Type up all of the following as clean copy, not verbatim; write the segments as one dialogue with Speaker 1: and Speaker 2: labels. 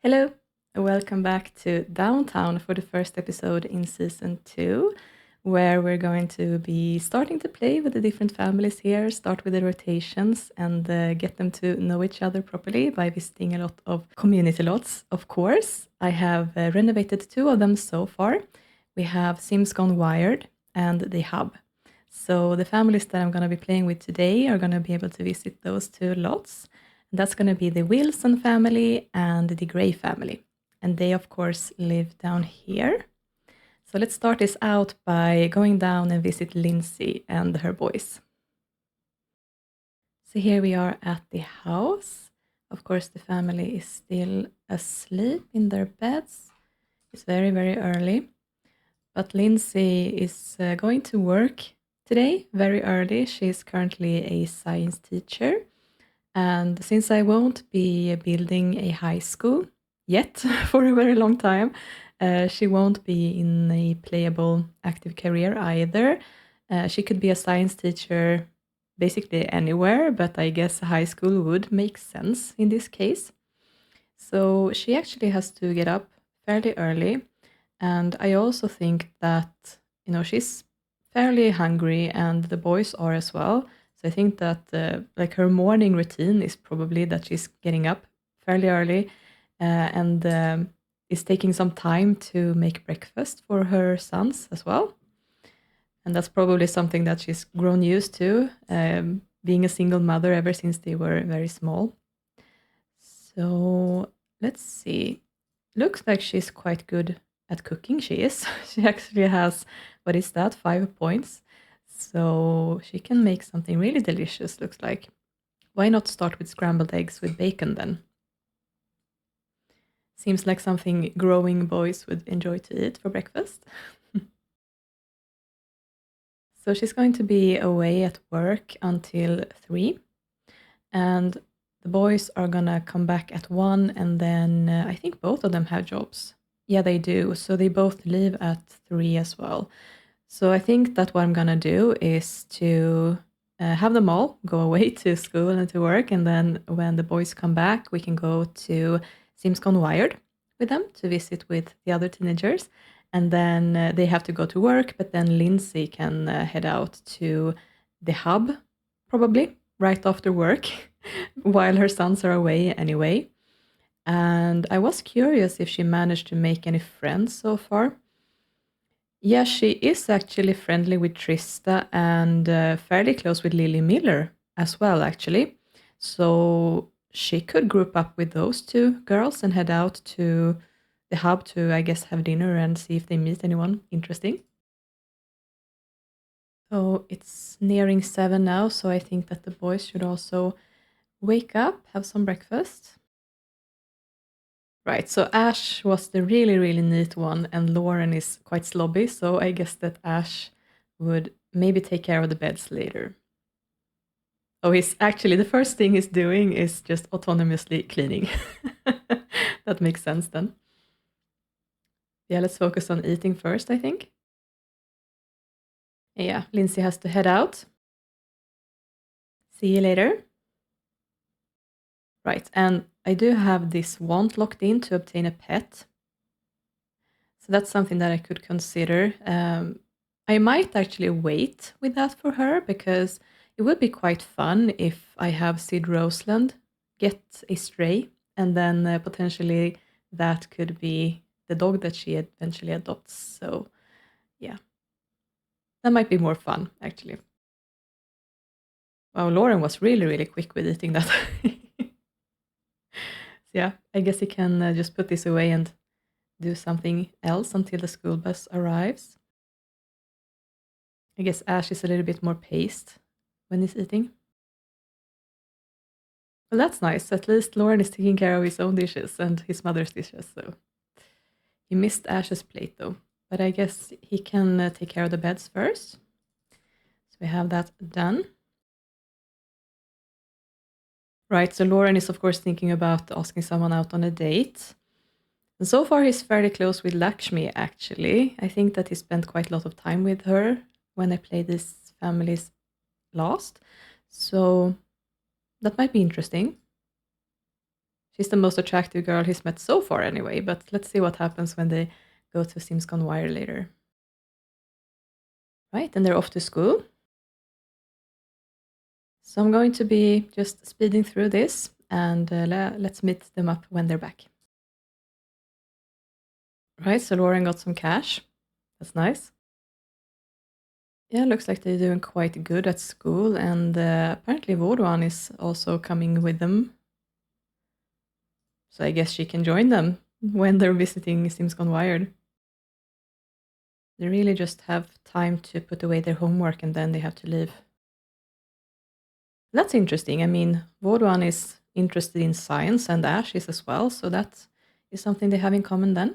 Speaker 1: Hello, welcome back to Downtown for the first episode in season 2, where we're going to be starting to play with the different families here, start with the rotations, and get them to know each other properly by visiting a lot of community lots, of course. I have renovated 2 of them so far. We have Simscon Wired and the Hub. So the families that I'm going to be playing with today are going to be able to visit those 2 lots. That's going to be the Wilson family and the Gray family. And they, of course, live down here. So let's start this out by going down and visit Lindsay and her boys. So here we are at the house. Of course, the family is still asleep in their beds. It's very, very early. But Lindsay is going to work today very early. She is currently a science teacher. And since I won't be building a high school yet for a very long time, she won't be in a playable active career either. She could be a science teacher basically anywhere, but I guess high school would make sense in this case. So she actually has to get up fairly early. And I also think that, she's fairly hungry and the boys are as well. So I think that like her morning routine is probably that she's getting up fairly early and is taking some time to make breakfast for her sons as well. And that's probably something that she's grown used to, being a single mother ever since they were very small. So let's see. Looks like she's quite good at cooking. She is. She actually has, what is that, 5 points. So she can make something really delicious, looks like. Why not start with scrambled eggs with bacon then? Seems like something growing boys would enjoy to eat for breakfast. So she's going to be away at work until 3. And the boys are gonna come back at 1, and then I think both of them have jobs. Yeah, they do. So they both leave at 3 as well. So I think that what I'm gonna do is to have them all go away to school and to work, and then when the boys come back, we can go to Simscon Wired with them to visit with the other teenagers, and then they have to go to work, but then Lindsay can head out to the hub, probably right after work, while her sons are away anyway. And I was curious if she managed to make any friends so far. Yeah, she is actually friendly with Trista and fairly close with Lily Miller as well, actually. So she could group up with those 2 girls and head out to the hub to, I guess, have dinner and see if they meet anyone interesting. So it's nearing 7 now, so I think that the boys should also wake up, have some breakfast. Right, so Ash was the really, really neat one, and Lauren is quite slobby, so I guess that Ash would maybe take care of the beds later. Oh, he's actually, the first thing he's doing is just autonomously cleaning. That makes sense then. Yeah, let's focus on eating first, I think. Yeah, Lindsay has to head out. See you later. Right, and I do have this want locked in to obtain a pet. So that's something that I could consider. I might actually wait with that for her because it would be quite fun if I have Sid Roseland get a stray, and then potentially that could be the dog that she eventually adopts. So yeah, that might be more fun actually. Wow, Lauren was really, really quick with eating that. So yeah, I guess he can just put this away and do something else until the school bus arrives. I guess Ash is a little bit more paced when he's eating. Well, that's nice. At least Lauren is taking care of his own dishes and his mother's dishes. So he missed Ash's plate though. But I guess he can take care of the beds first. So we have that done. Right, so Lauren is of course thinking about asking someone out on a date. And so far he's fairly close with Lakshmi actually. I think that he spent quite a lot of time with her when I played these families last. So that might be interesting. She's the most attractive girl he's met so far anyway, but let's see what happens when they go to Simscon Wired later. Right, and they're off to school. So I'm going to be just speeding through this, and let's meet them up when they're back. Right, so Lauren got some cash. That's nice. Yeah, looks like they're doing quite good at school, and apparently Vaudoin is also coming with them. So I guess she can join them when they're visiting Simscon Wired. They really just have time to put away their homework and then they have to leave. That's interesting. I mean, Vaudoin is interested in science and Ash is as well, so that is something they have in common then.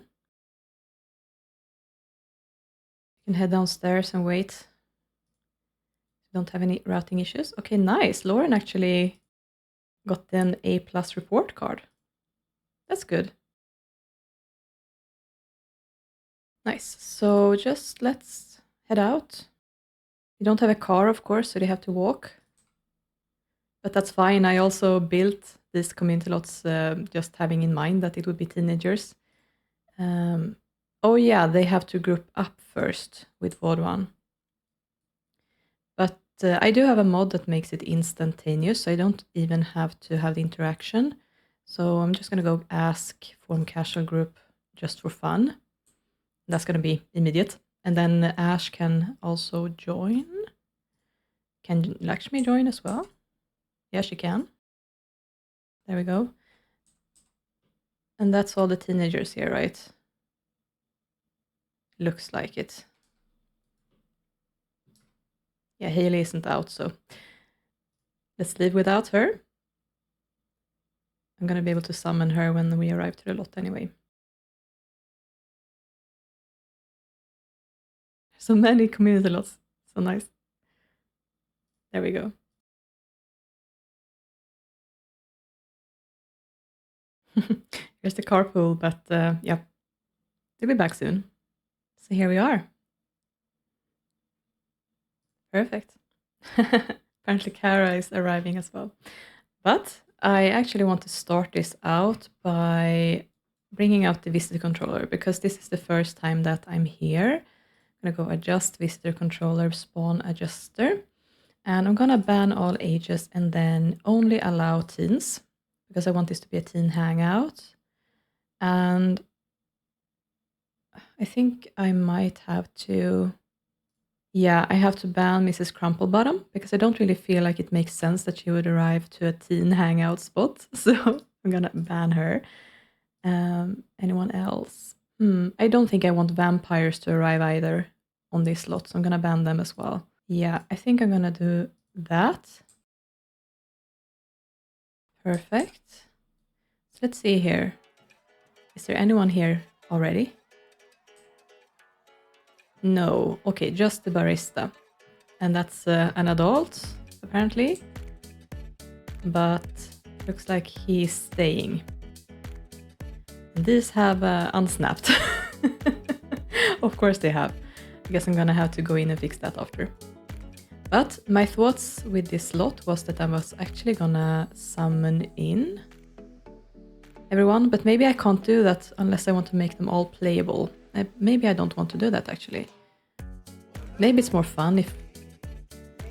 Speaker 1: You can head downstairs and wait. Don't have any routing issues. Okay, nice. Lauren actually got an A+ report card. That's good. Nice. So just let's head out. You don't have a car, of course, so they have to walk. But that's fine. I also built these community lots just having in mind that it would be teenagers. Oh yeah, they have to group up first with Vaudoin. But I do have a mod that makes it instantaneous, so I don't even have to have the interaction. So I'm just going to go ask form casual group just for fun. That's going to be immediate. And then Ash can also join. Can Lakshmi join as well? Yeah, she can. There we go. And that's all the teenagers here, right? Looks like it. Yeah, Haley isn't out, so let's leave without her. I'm going to be able to summon her when we arrive to the lot anyway. So many community lots. So nice. There we go. Here's the carpool, but yeah, they'll be back soon. So here we are. Perfect. Apparently Kara is arriving as well. But I actually want to start this out by bringing out the visitor controller because this is the first time that I'm here. I'm going to go adjust visitor controller, spawn adjuster. And I'm going to ban all ages and then only allow teens because I want this to be a teen hangout. And I think I might have to... Yeah, I have to ban Mrs. Crumplebottom because I don't really feel like it makes sense that she would arrive to a teen hangout spot. So I'm gonna ban her. Anyone else? I don't think I want vampires to arrive either on this slot, so I'm gonna ban them as well. Yeah, I think I'm gonna do that. Perfect. So let's see here. Is there anyone here already? No. Okay, just the barista. And that's an adult, apparently. But looks like he's staying. And these have unsnapped. Of course they have. I guess I'm gonna have to go in and fix that after. But my thoughts with this slot was that I was actually gonna summon in everyone, but maybe I can't do that unless I want to make them all playable. Maybe I don't want to do that actually. Maybe it's more fun if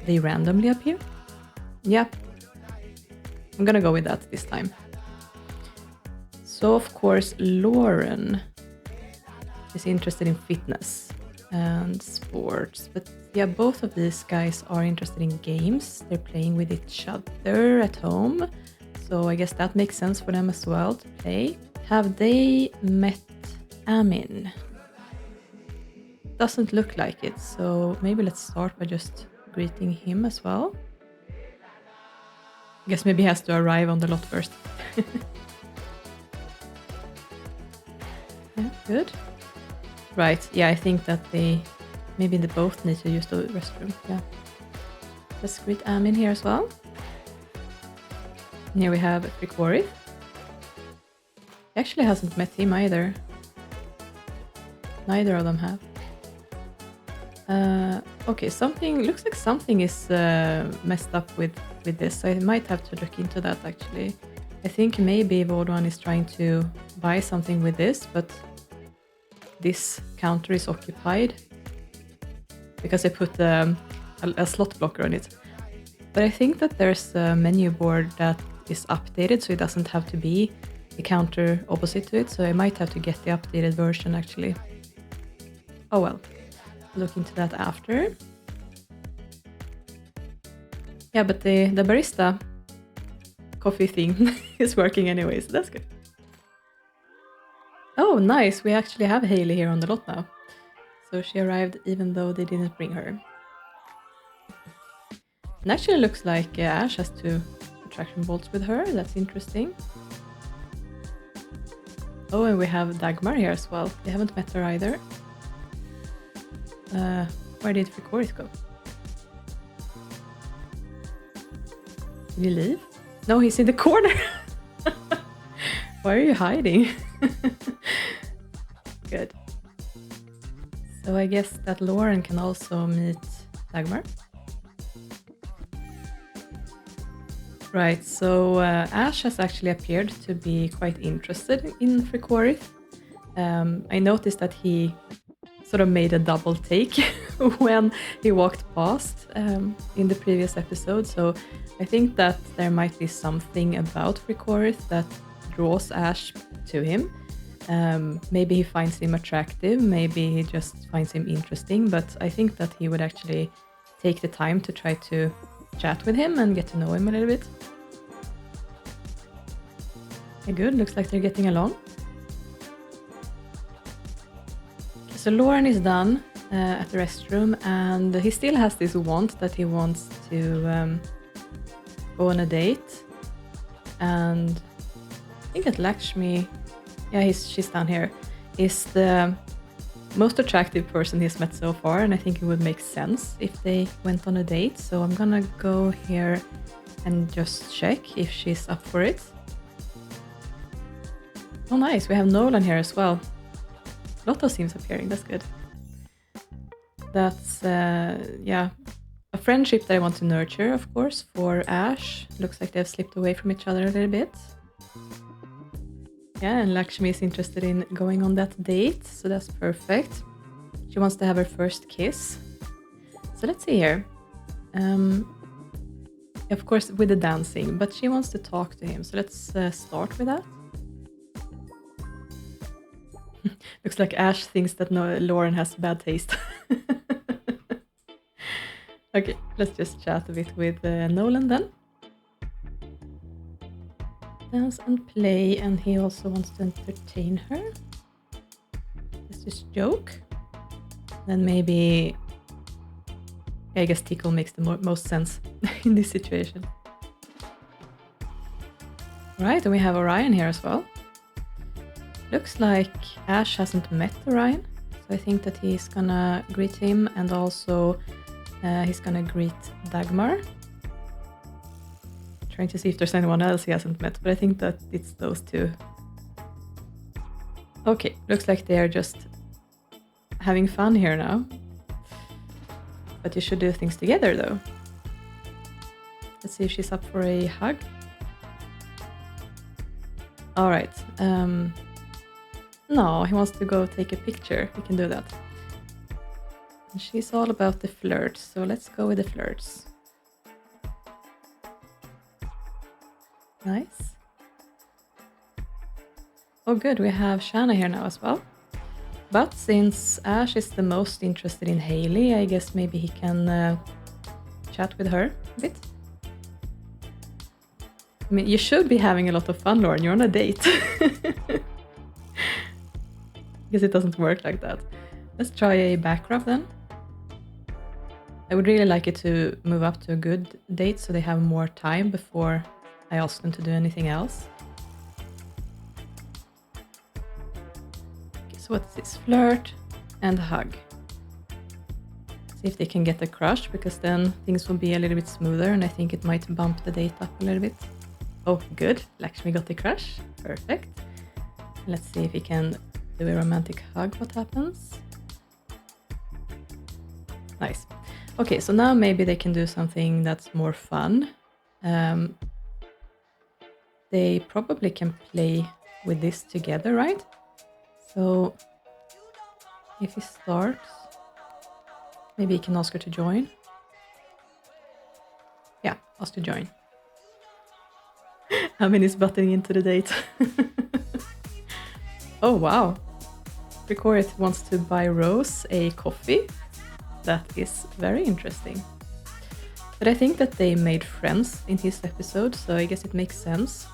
Speaker 1: they randomly appear. Yeah, I'm gonna go with that this time. So of course Lauren is interested in fitness and sports, but yeah, both of these guys are interested in games. They're playing with each other at home, so I guess that makes sense for them as well to play. Have they met Amin? Doesn't look like it, so maybe let's start by just greeting him as well. I guess maybe he has to arrive on the lot first. Yeah, good. Right, yeah, I think that they both need to use the restroom. Yeah. Let's greet Amin here as well. And here we have Frikori. He actually hasn't met him either. Neither of them have. Okay, looks like something is messed up with this. I might have to look into that actually. I think maybe Vodwan is trying to buy something with this, but this counter is occupied because I put a slot blocker on it. But I think that there's a menu board that is updated, so it doesn't have to be the counter opposite to it, so I might have to get the updated version actually. Oh well, look into that after. Yeah, but the barista coffee thing is working anyway, so that's good. Oh, nice, we actually have Hailey here on the lot now. So she arrived even though they didn't bring her. It actually looks like Ash has 2 attraction bolts with her, that's interesting. Oh, and we have Dagmar here as well. We haven't met her either. Where did Frikoris go? Did he leave? No, he's in the corner! Why are you hiding? Good. So I guess that Lauren can also meet Dagmar. Right, so Ash has actually appeared to be quite interested in Frikoris. I noticed that he sort of made a double take when he walked past in the previous episode, so I think that there might be something about Frikoris that draws Ash to him. Maybe he finds him attractive, maybe he just finds him interesting, but I think that he would actually take the time to try to chat with him and get to know him a little bit. Okay, good, looks like they're getting along. Okay, so Lauren is done at the restroom, and he still has this want that he wants to go on a date. And I think that Lakshmi, yeah, she's down here, is the most attractive person he's met so far, and I think it would make sense if they went on a date. So I'm gonna go here and just check if she's up for it. Oh nice, we have Nolan here as well. A lot of themes appearing, that's good. That's, yeah, a friendship that I want to nurture, of course, for Ash. Looks like they've slipped away from each other a little bit. Yeah, and Lakshmi is interested in going on that date, so that's perfect. She wants to have her first kiss. So let's see here. Of course, with the dancing, but she wants to talk to him, so let's start with that. Looks like Ash thinks that Lauren has bad taste. Okay, let's just chat a bit with Nolan then. Dance and play, and he also wants to entertain her. Let's just joke. Then maybe, I guess tickle makes the most sense in this situation. Right, and we have Orion here as well. Looks like Ash hasn't met Orion, so I think that he's gonna greet him, and also he's gonna greet Dagmar. Trying to see if there's anyone else he hasn't met, but I think that it's those 2. Okay, looks like they are just having fun here now. But you should do things together though. Let's see if she's up for a hug. Alright, no, he wants to go take a picture. We can do that. And she's all about the flirts, so let's go with the flirts. Nice. Oh good, we have Shanna here now as well. But since Ash is the most interested in Hailey, I guess maybe he can chat with her a bit. I mean, you should be having a lot of fun, Lauren. You're on a date. Guess it doesn't work like that. Let's try a back rub then. I would really like it to move up to a good date so they have more time before I ask them to do anything else. Okay, so what's this? Flirt and hug. See if they can get a crush, because then things will be a little bit smoother, and I think it might bump the date up a little bit. Oh, good. Lakshmi got the crush. Perfect. Let's see if he can do a romantic hug. What happens? Nice. Okay, so now maybe they can do something that's more fun. They they probably can play with this together, right? So if he starts, maybe he can ask her to join. Yeah, ask to join. Amin is butting into the date. Oh wow. Rickoret wants to buy Rose a coffee. That is very interesting. But I think that they made friends in his episode, so I guess it makes sense.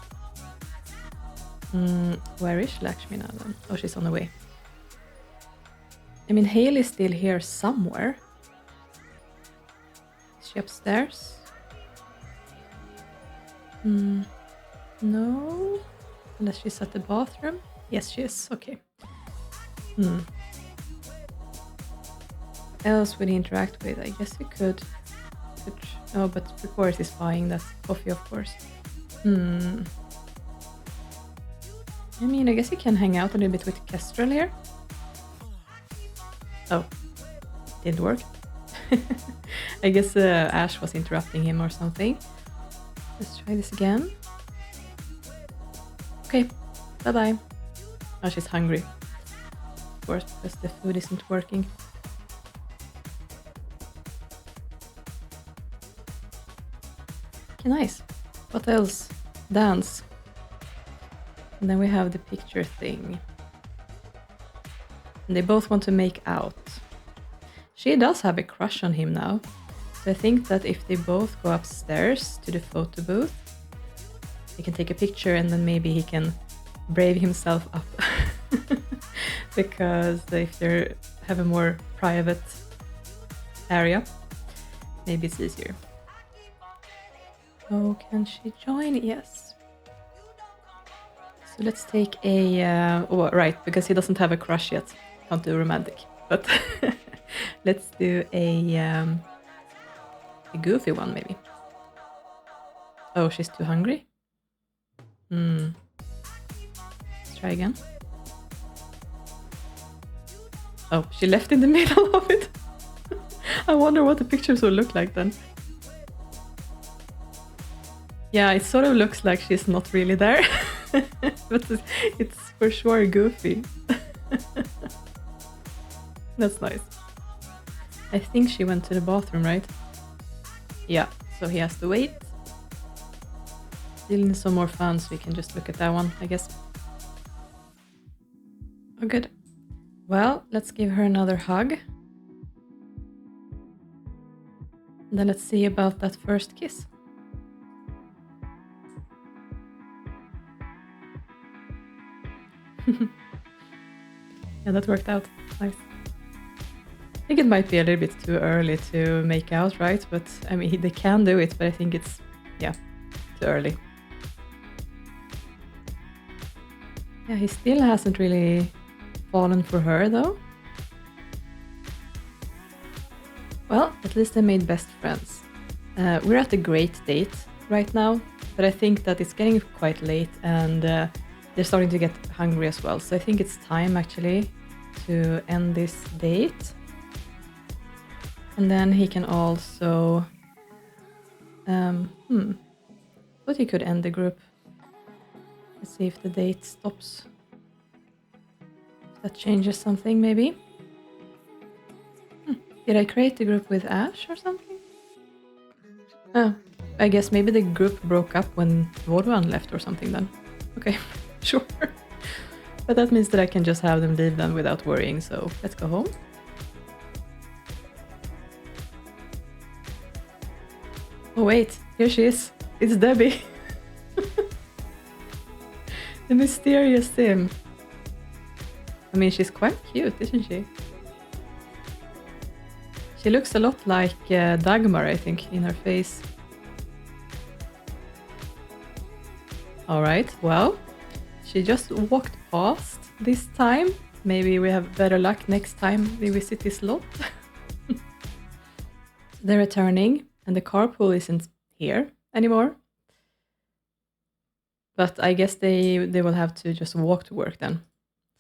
Speaker 1: Where is Lakshmi now then? Oh, she's on the way. I mean, Haley's still here somewhere. Is she upstairs? No. Unless she's at the bathroom. Yes, she is. Okay. Else would he interact with? I guess we could. Oh, but Rickoret is buying that coffee, of course. I mean, I guess you can hang out a little bit with Kestrel here. Oh, didn't work. I guess Ash was interrupting him or something. Let's try this again. Okay, bye-bye. Oh, she's hungry. Of course, because the food isn't working. Okay, nice. What else? Dance. And then we have the picture thing. And they both want to make out. She does have a crush on him now. So I think that if they both go upstairs to the photo booth, they can take a picture and then maybe he can brave himself up. Because if they have a more private area, maybe it's easier. Oh, can she join? Yes. So let's take a... oh, right, because he doesn't have a crush yet. Can't do romantic. But let's do a goofy one, maybe. Oh, she's too hungry? Let's try again. Oh, she left in the middle of it. I wonder what the pictures will look like then. Yeah, it sort of looks like she's not really there. But it's for sure goofy. That's nice. I think she went to the bathroom, right? Yeah, so he has to wait. Still need some more fun, so we can just look at that one, I guess. Oh, good. Well, let's give her another hug. And then let's see about that first kiss. Yeah, that worked out. Nice. I think it might be a little bit too early to make out, right? But I mean, they can do it, but I think it's, yeah, too early. Yeah, he still hasn't really fallen for her, though. Well, at least they made best friends. We're at a great date right now, but I think that it's getting quite late and they're starting to get hungry as well. So I think it's time actually to end this date. And then he can also... thought he could end the group. Let's see if the date stops. If that changes something, maybe. Did I create the group with Ash or something? Oh, I guess maybe the group broke up when Vodwan left or something then. Okay, sure. But that means that I can just have them leave then without worrying, so let's go home. Oh wait, here she is. It's Debbie. The mysterious Sim. I mean, she's quite cute, isn't she? She looks a lot like Dagmar, I think, in her face. Alright, well, she just walked past this time. Maybe we have better luck next time we visit this lot. They're returning, and the carpool isn't here anymore. But I guess they will have to just walk to work then.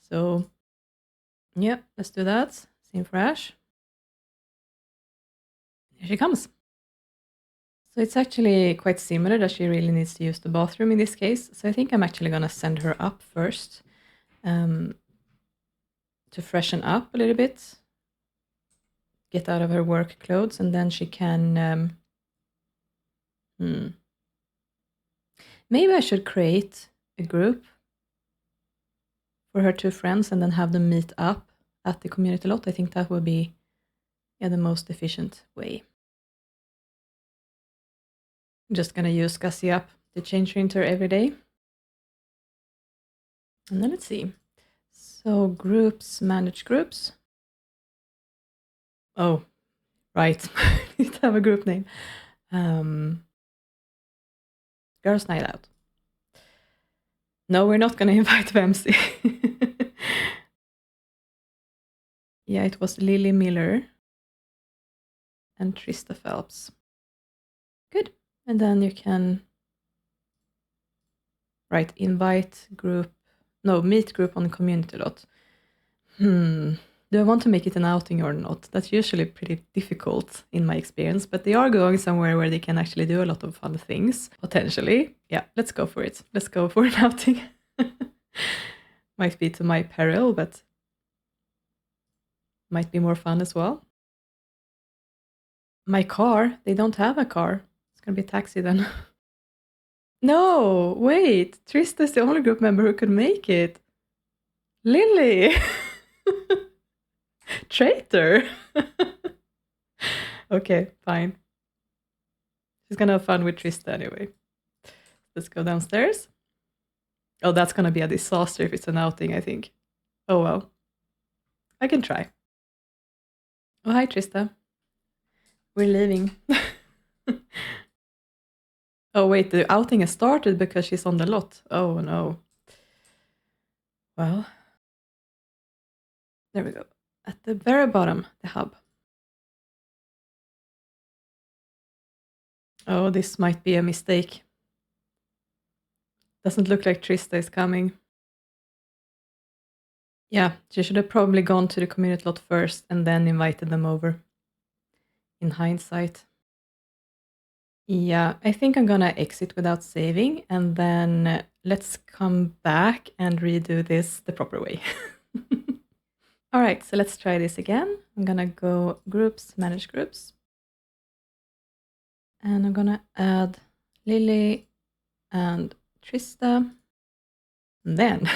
Speaker 1: So, yeah, let's do that. Same for Ash. Here she comes. So it's actually quite similar that she really needs to use the bathroom in this case. So I think I'm actually going to send her up first to freshen up a little bit, get out of her work clothes, and then she can... Maybe I should create a group for her two friends and then have them meet up at the community lot. I think that would be the most efficient way. I'm just gonna use Gussie up to change her into her every day. And then let's see. So groups, manage groups. Oh, right. I need to have a group name. Girls Night Out. No, we're not gonna invite Vamsi. Yeah, it was Lily Miller and Trista Phelps. Good. And then you can invite group, no, meet group on the community lot. Do I want to make it an outing or not? That's usually pretty difficult in my experience, but they are going somewhere where they can actually do a lot of fun things, potentially. Yeah, let's go for it. Let's go for an outing. Might be to my peril, but might be more fun as well. My car, they don't have a car. It's gonna be a taxi then. No, wait. Trista is the only group member who could make it. Lily! Traitor! Okay, fine. She's gonna have fun with Trista anyway. Let's go downstairs. Oh, that's gonna be a disaster if it's an outing, I think. Oh well. I can try. Oh, hi, Trista. We're leaving. Oh, wait, the outing has started because she's on the lot. Oh, no. Well, there we go. At the very bottom, the hub. Oh, this might be a mistake. Doesn't look like Trista is coming. Yeah, she should have probably gone to the community lot first and then invited them over. In hindsight. Yeah, I think I'm gonna exit without saving, and then let's come back and redo this the proper way. All right, so let's try this again. I'm gonna go groups, manage groups. And I'm gonna add Lily and Trista. And then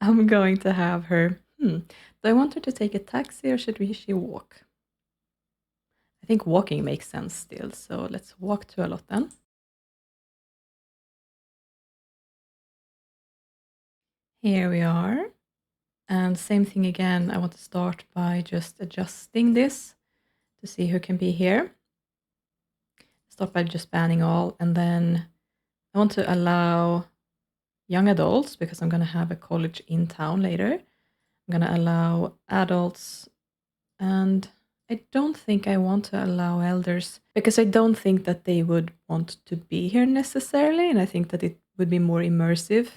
Speaker 1: I'm going to have her, do I want her to take a taxi or should she walk? I think walking makes sense still, so let's walk to a lot then. Here we are. And same thing again, I want to start by just adjusting this to see who can be here. Start by just banning all, and then I want to allow young adults because I'm going to have a college in town later. I'm going to allow adults, and I don't think I want to allow elders because I don't think that they would want to be here necessarily, and I think that it would be more immersive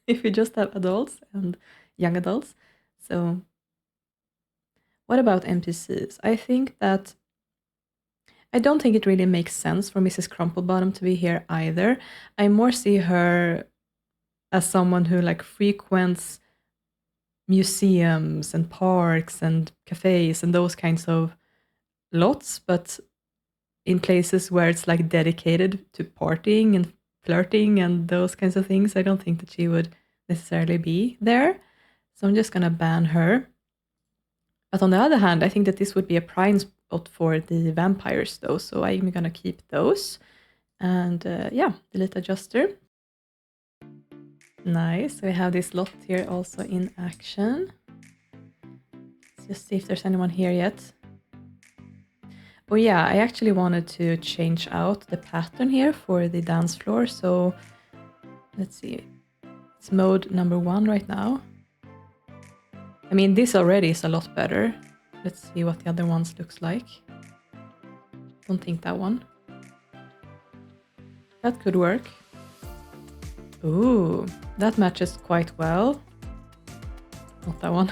Speaker 1: if we just have adults and young adults. So what about NPCs? I don't think it really makes sense for Mrs. Crumplebottom to be here either. I more see her as someone who like frequents museums and parks and cafes and those kinds of lots, but in places where it's like dedicated to partying and flirting and those kinds of things. I don't think that she would necessarily be there. So I'm just gonna ban her. But on the other hand, I think that this would be a prime spot for the vampires though. So I'm gonna keep those. And yeah, delete adjuster. Nice. We have this lot here also in action. Let's just see if there's anyone here yet. Oh yeah, I actually wanted to change out the pattern here for the dance floor. So let's see. It's mode number 1 right now. I mean, this already is a lot better. Let's see what the other ones looks like. Don't think that one. That could work. Ooh, that matches quite well. Not that one.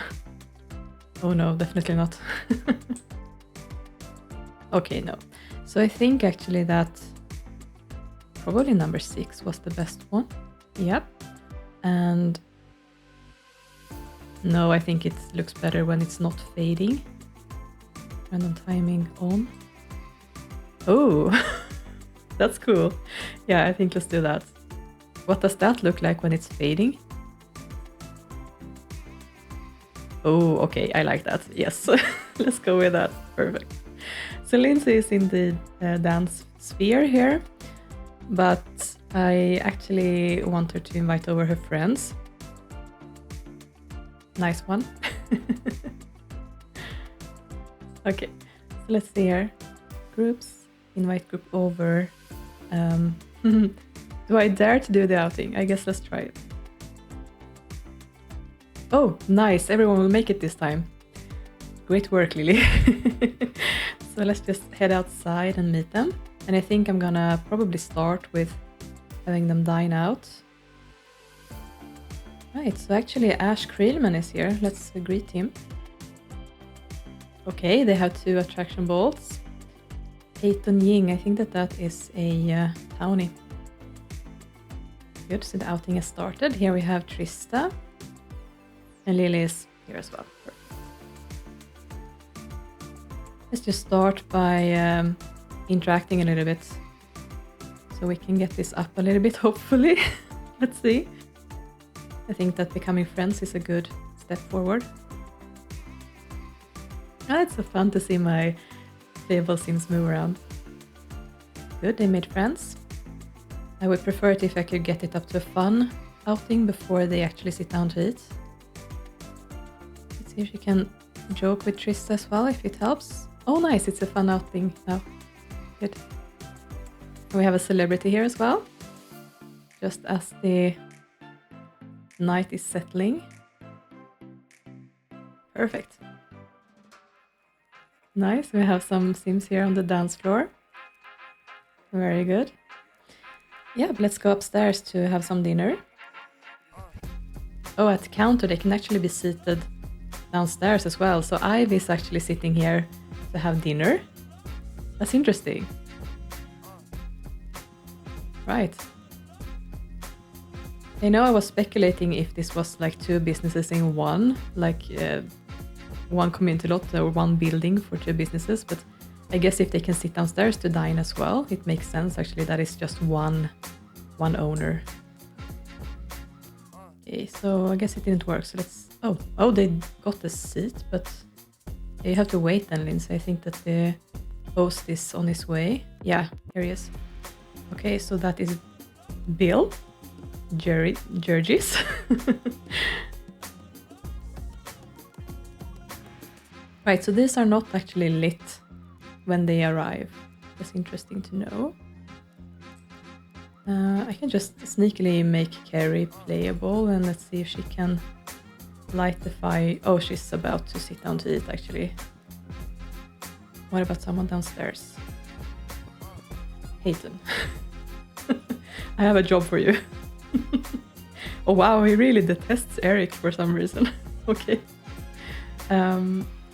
Speaker 1: Oh no, definitely not. Okay, no. So I think actually that probably number 6 was the best one. Yep. And no, I think it looks better when it's not fading. Random timing on. Oh, that's cool. Yeah, I think let's do that. What does that look like when it's fading? Oh, okay, I like that. Yes, let's go with that. Perfect. So Lindsay is in the dance sphere here, but I actually want her to invite over her friends. Nice one. Okay, so let's see here. Groups, invite group over. Do I dare to do the outing? I guess let's try it. Oh, nice. Everyone will make it this time. Great work, Lily. So let's just head outside and meet them. And I think I'm gonna probably start with having them dine out. Right, so actually Ash Creelman is here. Let's greet him. Okay, they have 2 attraction balls. Peyton Ying, I think that is a townie. Good, so the outing has started. Here we have Trista. And Lily is here as well. Let's just start by interacting a little bit. So we can get this up a little bit, hopefully. Let's see. I think that becoming friends is a good step forward. It's so fun to see my playable Sims move around. Good, they made friends. I would prefer it if I could get it up to a fun outing before they actually sit down to eat. Let's see if you can joke with Trista as well, if it helps. Oh nice, it's a fun outing now. Good. We have a celebrity here as well, just as the night is settling. Perfect. Nice, we have some Sims here on the dance floor. Very good. Yeah, but let's go upstairs to have some dinner. Oh, at the counter they can actually be seated downstairs as well. So Ivy is actually sitting here to have dinner. That's interesting. Right. I know I was speculating if this was like 2 businesses in one, like one community lot or one building for 2 businesses, but I guess if they can sit downstairs to dine as well, it makes sense actually that it's just one owner. Okay, so I guess it didn't work, so let's... Oh, they got the seat, but you have to wait then, Lindsay. I think that the host is on his way. Yeah, here he is. Okay, so that is Bill. Georgis. Right, so these are not actually lit when they arrive. That's interesting to know. I can just sneakily make Carrie playable and let's see if she can light the fire. Oh, she's about to sit down to eat actually. What about someone downstairs? Hayden. I have a job for you. Oh wow, he really detests Eric for some reason. Okay.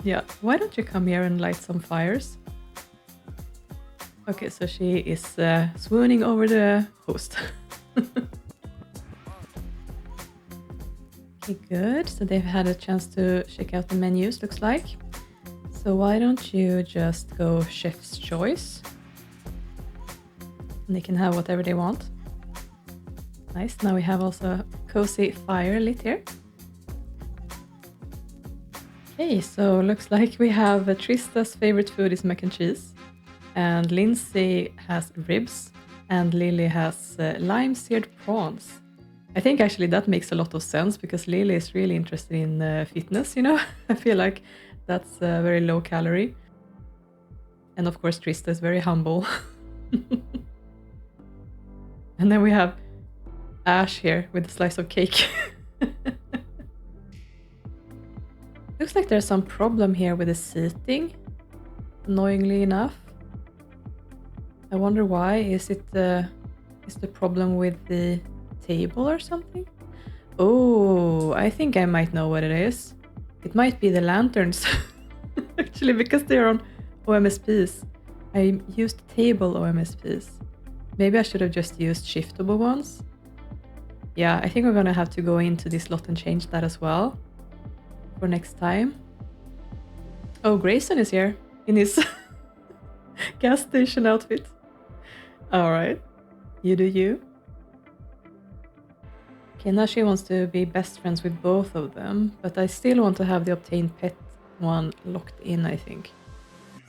Speaker 1: Yeah, why don't you come here and light some fires? Okay, so she is swooning over the host. Okay, good. So they've had a chance to check out the menus, looks like. So why don't you just go chef's choice? And they can have whatever they want. Nice. Now we have also a cozy fire lit here. Okay, so looks like we have Trista's favorite food is mac and cheese. And Lindsay has ribs. And Lily has lime-seared prawns. I think actually that makes a lot of sense because Lily is really interested in fitness, you know? I feel like that's very low calorie. And of course Trista is very humble. And then we have Ash here with a slice of cake. Looks like there's some problem here with the seating, annoyingly enough. I wonder why. Is it the problem with the table or something? Oh, I think I might know what it is. It might be the lanterns. Actually, because they're on OMSPs. I used table OMSPs. Maybe I should have just used shiftable ones. Yeah, I think we're gonna have to go into this lot and change that as well for next time. Oh, Grayson is here in his gas station outfit. Alright, you do you. Okay, now she wants to be best friends with both of them, but I still want to have the obtained pet one locked in, I think.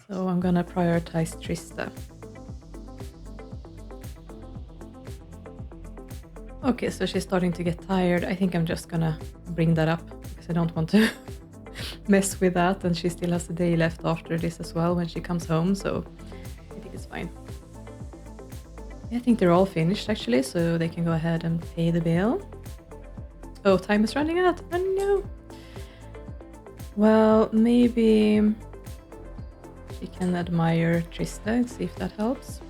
Speaker 1: So I'm gonna prioritize Trista. Okay, so she's starting to get tired. I think I'm just gonna bring that up because I don't want to mess with that, and she still has a day left after this as well when she comes home, so I think it's fine. I think they're all finished actually, so they can go ahead and pay the bill. Oh, time is running out. Oh no. Well, maybe she can admire Trista and see if that helps.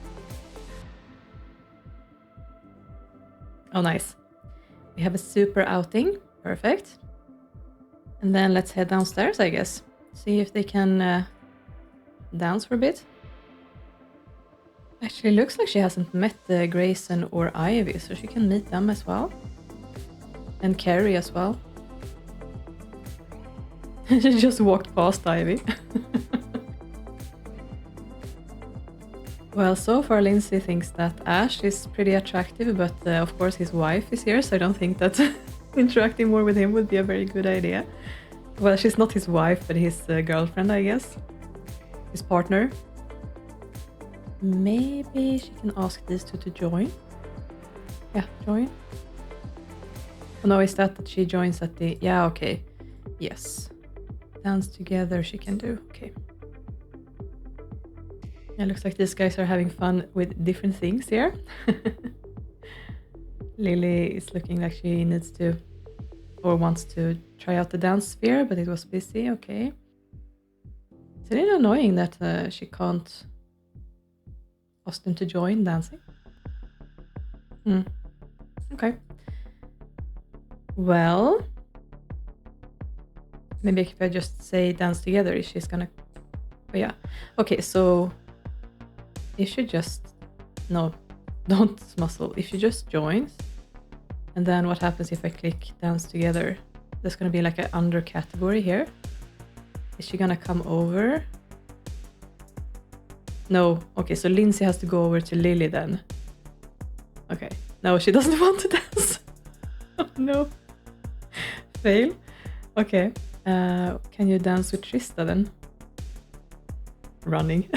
Speaker 1: Oh, nice. We have a super outing. Perfect. And then let's head downstairs, I guess. See if they can dance for a bit. Actually, looks like she hasn't met Grayson or Ivy, so she can meet them as well. And Carrie as well. She just walked past Ivy. Well, so far Lindsay thinks that Ash is pretty attractive, but of course his wife is here, so I don't think that interacting more with him would be a very good idea. Well, she's not his wife, but his girlfriend, I guess. His partner. Maybe she can ask these two to join. Yeah, join. Oh no, is that she joins at the... Yeah, okay. Yes. Dance together she can do. Okay. It looks like these guys are having fun with different things here. Lily is looking like she needs to or wants to try out the dance sphere, but it was busy. Okay. It's a little annoying that she can't ask them to join dancing. Okay. Well, maybe if I just say dance together, she's gonna... Oh yeah. Okay, so if she just... No, don't muscle. If she just joins, and then what happens if I click dance together? There's gonna be like an under category here. Is she gonna come over? No. Okay, so Lindsay has to go over to Lily then. Okay. No, she doesn't want to dance. Oh no. Fail. Okay. Can you dance with Trista then? Running.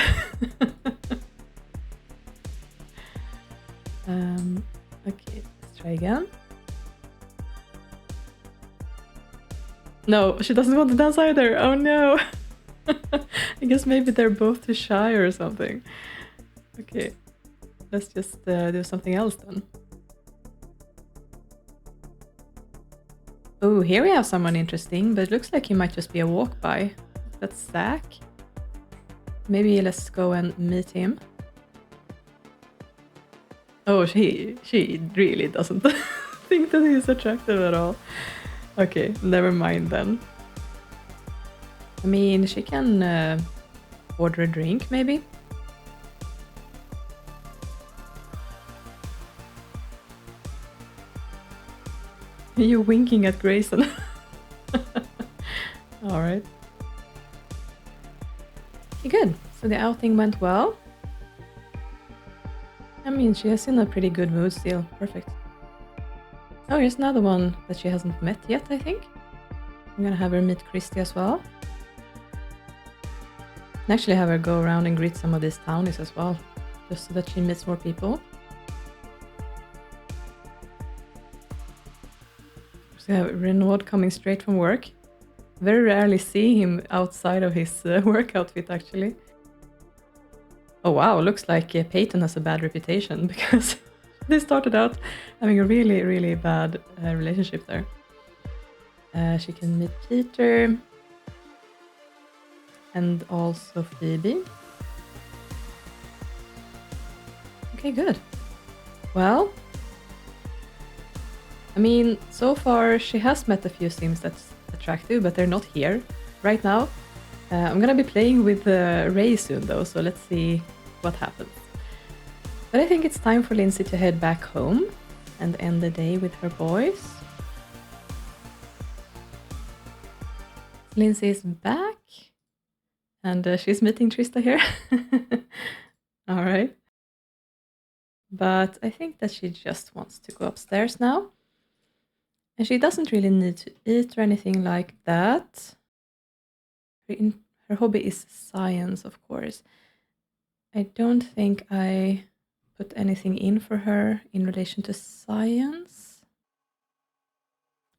Speaker 1: Okay, let's try again. No, she doesn't want to dance either. Oh no. I guess maybe they're both too shy or something. Okay, let's just do something else then. Oh, here we have someone interesting, but it looks like he might just be a walk-by. That's Zach. Maybe let's go and meet him. Oh, she really doesn't think that he's attractive at all. Okay, never mind then. I mean, she can order a drink, maybe? Are you winking at Grayson? Alright. Okay, good. So the outing went well. I mean, she is in a pretty good mood still. Perfect. Oh, here's another one that she hasn't met yet, I think. I'm gonna have her meet Christy as well. And actually have her go around and greet some of these townies as well, just so that she meets more people. So we have Renaud coming straight from work. Very rarely see him outside of his work outfit, actually. Oh wow, looks like Peyton has a bad reputation because they started out having a really, really bad relationship there. She can meet Peter and also Phoebe. Okay, good. Well, I mean, so far she has met a few Sims that's attractive, but they're not here right now. I'm gonna be playing with Ray soon though, so let's see what happens. But I think it's time for Lindsay to head back home and end the day with her boys. Lindsay is back, and she's meeting Trista here. All right. But I think that she just wants to go upstairs now. And she doesn't really need to eat or anything like that. Her hobby is science, of course. I don't think I put anything in for her in relation to science.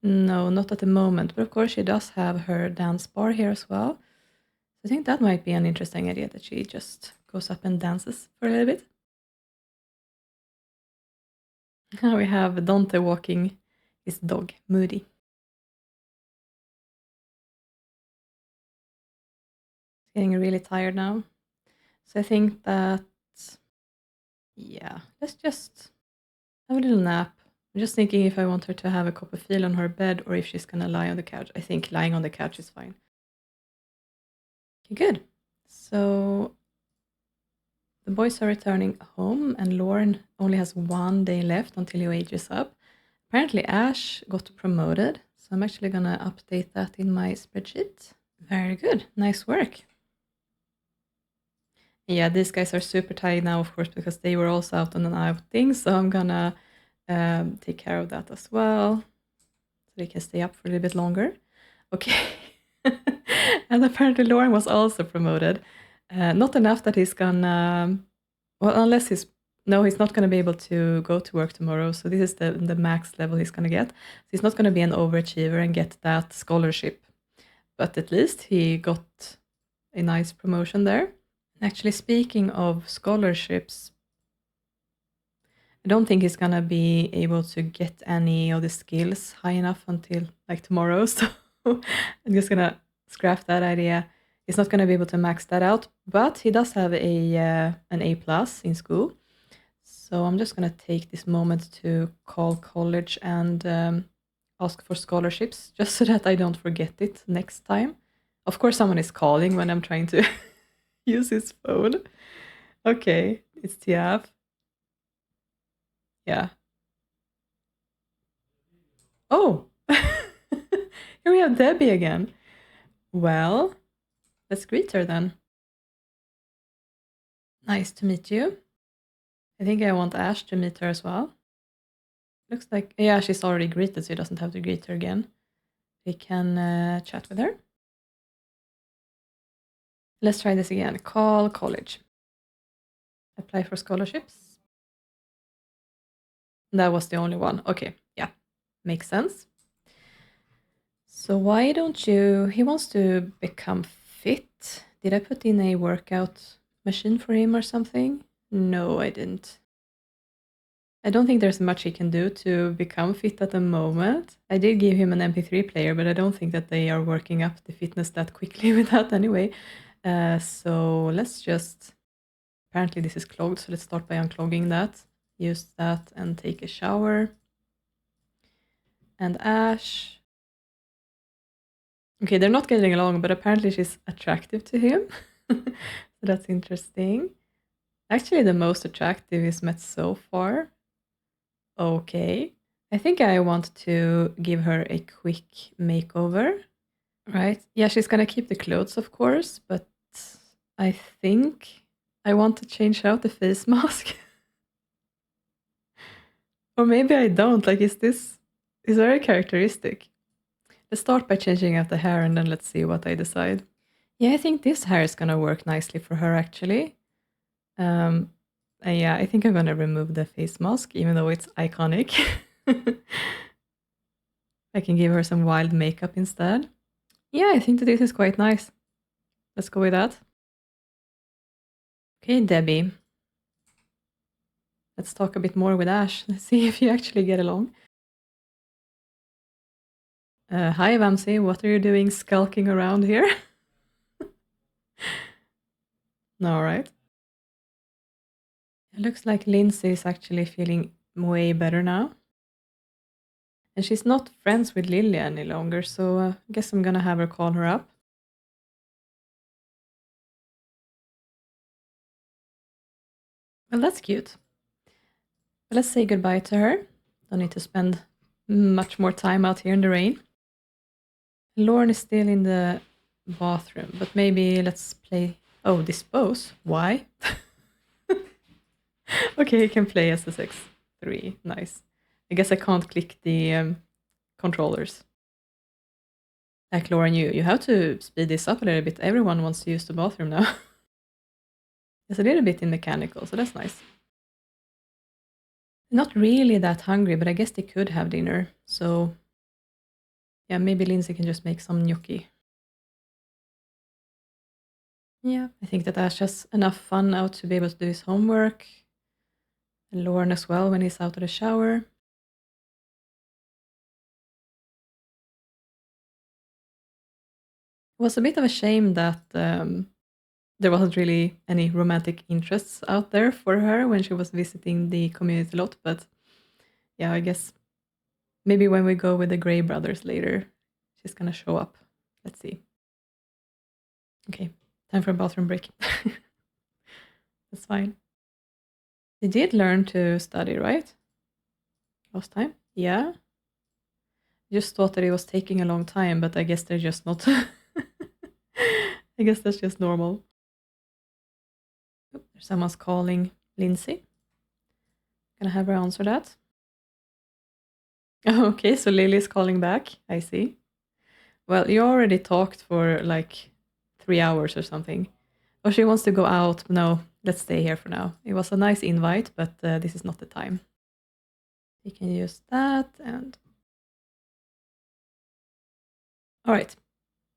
Speaker 1: No, not at the moment. But of course, she does have her dance bar here as well. So I think that might be an interesting idea, that she just goes up and dances for a little bit. Now we have Dante walking his dog, Moody. He's getting really tired now. So I think that, yeah, let's just have a little nap. I'm just thinking if I want her to have a cup of tea on her bed or if she's gonna lie on the couch. I think lying on the couch is fine. Okay, good. So the boys are returning home and Lauren only has 1 day left until he ages up. Apparently Ash got promoted, so I'm actually gonna update that in my spreadsheet. Very good, nice work. Yeah, these guys are super tired now, of course, because they were also out on an outing, so I'm gonna take care of that as well, so they can stay up for a little bit longer. Okay. And apparently Lauren was also promoted. Not enough that he's gonna, well, unless he's not gonna be able to go to work tomorrow, so this is the max level he's gonna get. So he's not gonna be an overachiever and get that scholarship, but at least he got a nice promotion there. Actually, speaking of scholarships, I don't think he's gonna be able to get any of the skills high enough until like tomorrow, so I'm just gonna scrap that idea. He's not gonna be able to max that out, but he does have an A+ in school. So I'm just gonna take this moment to call college and ask for scholarships, just so that I don't forget it next time. Of course, someone is calling when I'm trying to use his phone. Okay, it's Tiaf. Yeah. Oh, here we have Debbie again. Well, let's greet her then. Nice to meet you. I think I want Ash to meet her as well. Looks like, yeah, she's already greeted, so he doesn't have to greet her again. We can chat with her. Let's try this again. Call college. Apply for scholarships. That was the only one. Okay, yeah, makes sense. So why don't you, he wants to become fit. Did I put in a workout machine for him or something? No, I didn't. I don't think there's much he can do to become fit at the moment. I did give him an MP3 player, but I don't think that they are working up the fitness that quickly with that anyway. So let's just, apparently this is clogged, so let's start by unclogging that. Use that and take a shower. And Ash. Okay, they're not getting along, but apparently she's attractive to him. So that's interesting. Actually, the most attractive is met so far. Okay. I think I want to give her a quick makeover. Right? Yeah, she's gonna keep the clothes, of course, but I think I want to change out the face mask. Or maybe I don't. Like, is very characteristic. Let's start by changing out the hair and then let's see what I decide. Yeah, I think this hair is gonna work nicely for her, actually. Yeah, I think I'm gonna remove the face mask, even though it's iconic. I can give her some wild makeup instead. Yeah, I think that this is quite nice. Let's go with that. Okay, Debbie. Let's talk a bit more with Ash. Let's see if you actually get along. Hi, Vamsi. What are you doing skulking around here? All right. It looks like Lindsay is actually feeling way better now. And she's not friends with Lily any longer, so I guess I'm gonna have her call her up. Well, that's cute. But let's say goodbye to her. Don't need to spend much more time out here in the rain. Lauren is still in the bathroom, but maybe let's play... Oh, dispose? Why? Okay, he can play SSX3. Nice. I guess I can't click the controllers. Like Lauren, you have to speed this up a little bit. Everyone wants to use the bathroom now. It's a little bit in mechanical, so that's nice. Not really that hungry, but I guess they could have dinner. So yeah, maybe Lindsay can just make some gnocchi. Yeah, I think that Ash has enough fun now to be able to do his homework. And Lauren as well when he's out of the shower. It was a bit of a shame that there wasn't really any romantic interests out there for her when she was visiting the community lot, but yeah, I guess maybe when we go with the Grey brothers later, she's gonna show up. Let's see. Okay, time for a bathroom break. That's fine. They did learn to study, right? Last time? Yeah. Just thought that it was taking a long time, but I guess they're just not. I guess that's just normal. Oh, someone's calling Lindsay. Gonna have her answer that. Okay, so Lily's calling back. I see. Well, you already talked for like 3 hours or something. Oh, she wants to go out. No, let's stay here for now. It was a nice invite, but this is not the time. We can use that and... All right.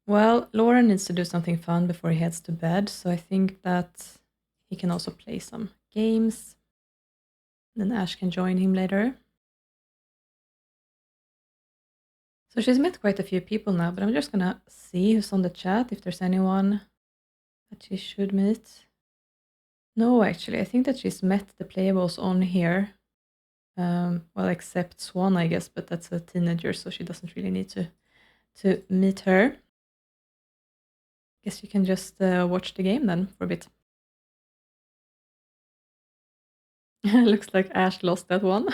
Speaker 1: Well, Lauren needs to do something fun before he heads to bed, so I think that he can also play some games. Then Ash can join him later. So she's met quite a few people now, but I'm just gonna see who's on the chat, if there's anyone that she should meet. No, actually, I think that she's met the playables on here. Well, except Swan, I guess, but that's a teenager, so she doesn't really need to meet her. Guess you can just watch the game then for a bit. Looks like Ash lost that one.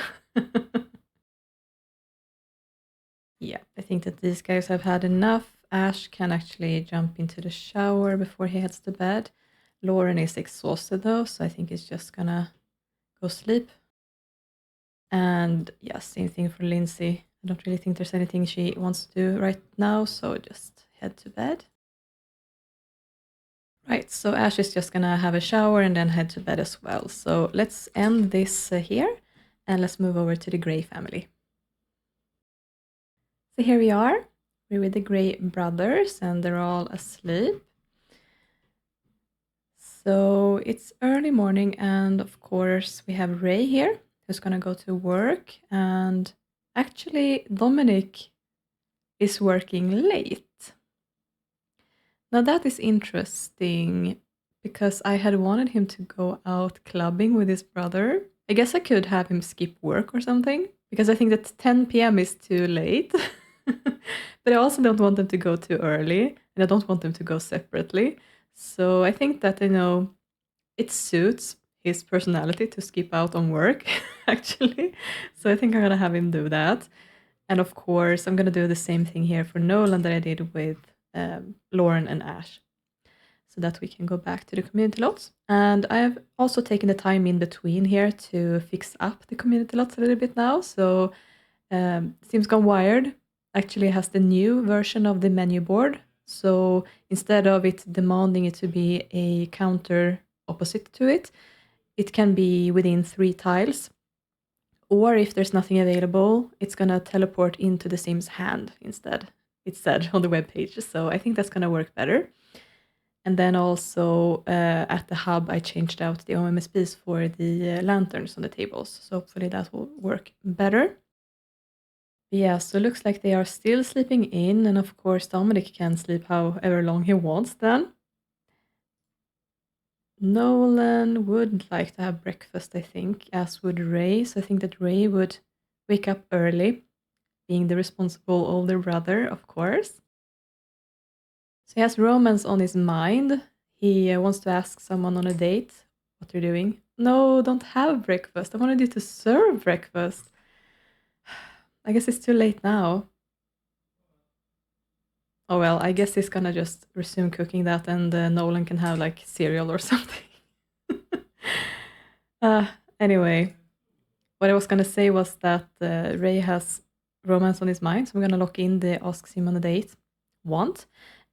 Speaker 1: Yeah, I think that these guys have had enough. Ash can actually jump into the shower before he heads to bed. Lauren is exhausted though, so I think he's just gonna go sleep. And yeah, same thing for Lindsay. I don't really think there's anything she wants to do right now, so just head to bed. Right, so Ash is just gonna have a shower and then head to bed as well. So let's end this here and let's move over to the Grey family. So here we are. We're with the Grey brothers and they're all asleep. So it's early morning and of course we have Ray here who's gonna go to work, and actually Dominic is working late. Now that is interesting because I had wanted him to go out clubbing with his brother. I guess I could have him skip work or something because I think that 10 p.m. is too late. But I also don't want them to go too early and I don't want them to go separately. So I think that, it suits his personality to skip out on work, actually. So I think I'm going to have him do that. And of course, I'm going to do the same thing here for Nolan that I did with Lauren and Ash, so that we can go back to the community lots. And I have also taken the time in between here to fix up the community lots a little bit now. So Simscon Wired actually has the new version of the menu board. So instead of it demanding it to be a counter opposite to it, it can be within 3 tiles. Or if there's nothing available, it's going to teleport into the Sim's hand instead. It said on the web page. So I think that's going to work better. And then also at the hub, I changed out the OMSPs for the lanterns on the tables. So hopefully that will work better. Yeah, so it looks like they are still sleeping in. And of course, Dominic can sleep however long he wants then. Nolan would like to have breakfast, I think, as would Ray. So I think that Ray would wake up early, being the responsible older brother, of course. So he has romance on his mind. He wants to ask someone on a date what they're doing. No, don't have breakfast. I wanted you to serve breakfast. I guess it's too late now. Oh well, I guess he's gonna just resume cooking that and Nolan can have like cereal or something. Anyway, what I was gonna say was that Ray has romance on his mind, so we're gonna lock in the asks him on a date want.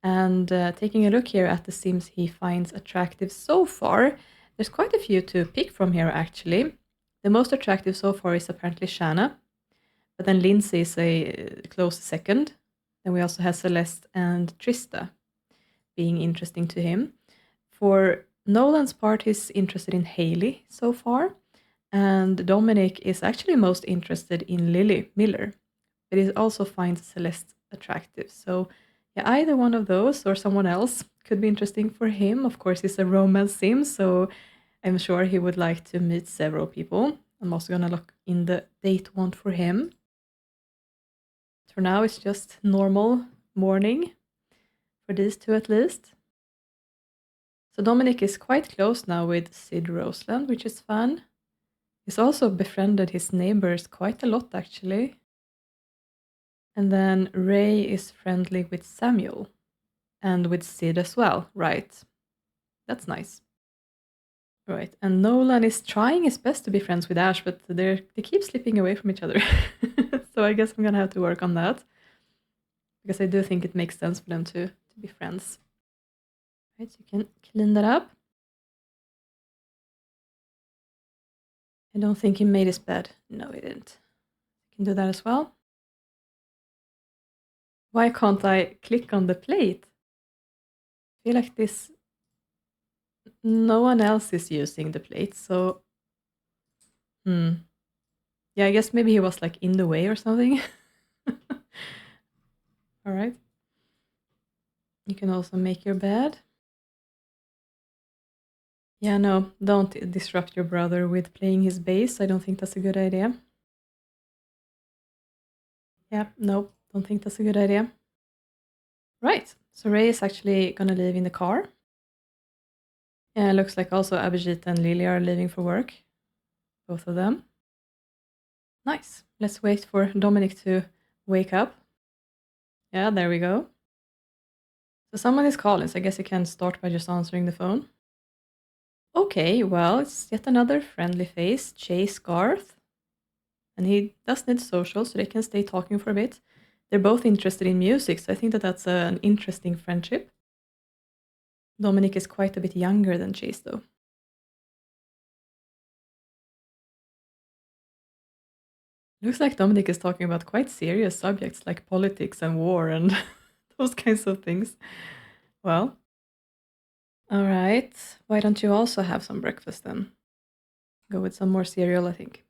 Speaker 1: And taking a look here at the Sims he finds attractive so far, there's quite a few to pick from here actually. The most attractive so far is apparently Shanna, but then Lindsay is a close second. Then we also have Celeste and Trista being interesting to him. For Nolan's part, he's interested in Haley so far, and Dominic is actually most interested in Lily Miller, but he also finds Celeste attractive. So yeah, either one of those or someone else could be interesting for him. Of course, he's a romance sim, so I'm sure he would like to meet several people. I'm also gonna look in the date want for him. For now, it's just normal morning for these two at least. So Dominic is quite close now with Sid Roseland, which is fun. He's also befriended his neighbors quite a lot, actually. And then Ray is friendly with Samuel and with Sid as well, right? That's nice. Right, and Nolan is trying his best to be friends with Ash, but they keep slipping away from each other. So I guess I'm gonna have to work on that. Because I do think it makes sense for them to be friends. Right, so you can clean that up. I don't think he made his bed. No, he didn't. You can do that as well. Why can't I click on the plate? I feel like this... No one else is using the plate, so... Yeah, I guess maybe he was like in the way or something. All right. You can also make your bed. Yeah, no, don't disrupt your brother with playing his bass. I don't think that's a good idea. Yeah, no, don't think that's a good idea. Right, so Ray is actually gonna leave in the car. Yeah, it looks like also Abhijit and Lily are leaving for work. Both of them. Nice. Let's wait for Dominic to wake up. Yeah, there we go. So someone is calling, so I guess you can start by just answering the phone. Okay, well, it's yet another friendly face, Chase Garth. And he does need social, so they can stay talking for a bit. They're both interested in music, so I think that that's an interesting friendship. Dominic is quite a bit younger than Chase, though. Looks like Dominic is talking about quite serious subjects like politics and war and those kinds of things. Well, all right. Why don't you also have some breakfast then? Go with some more cereal, I think.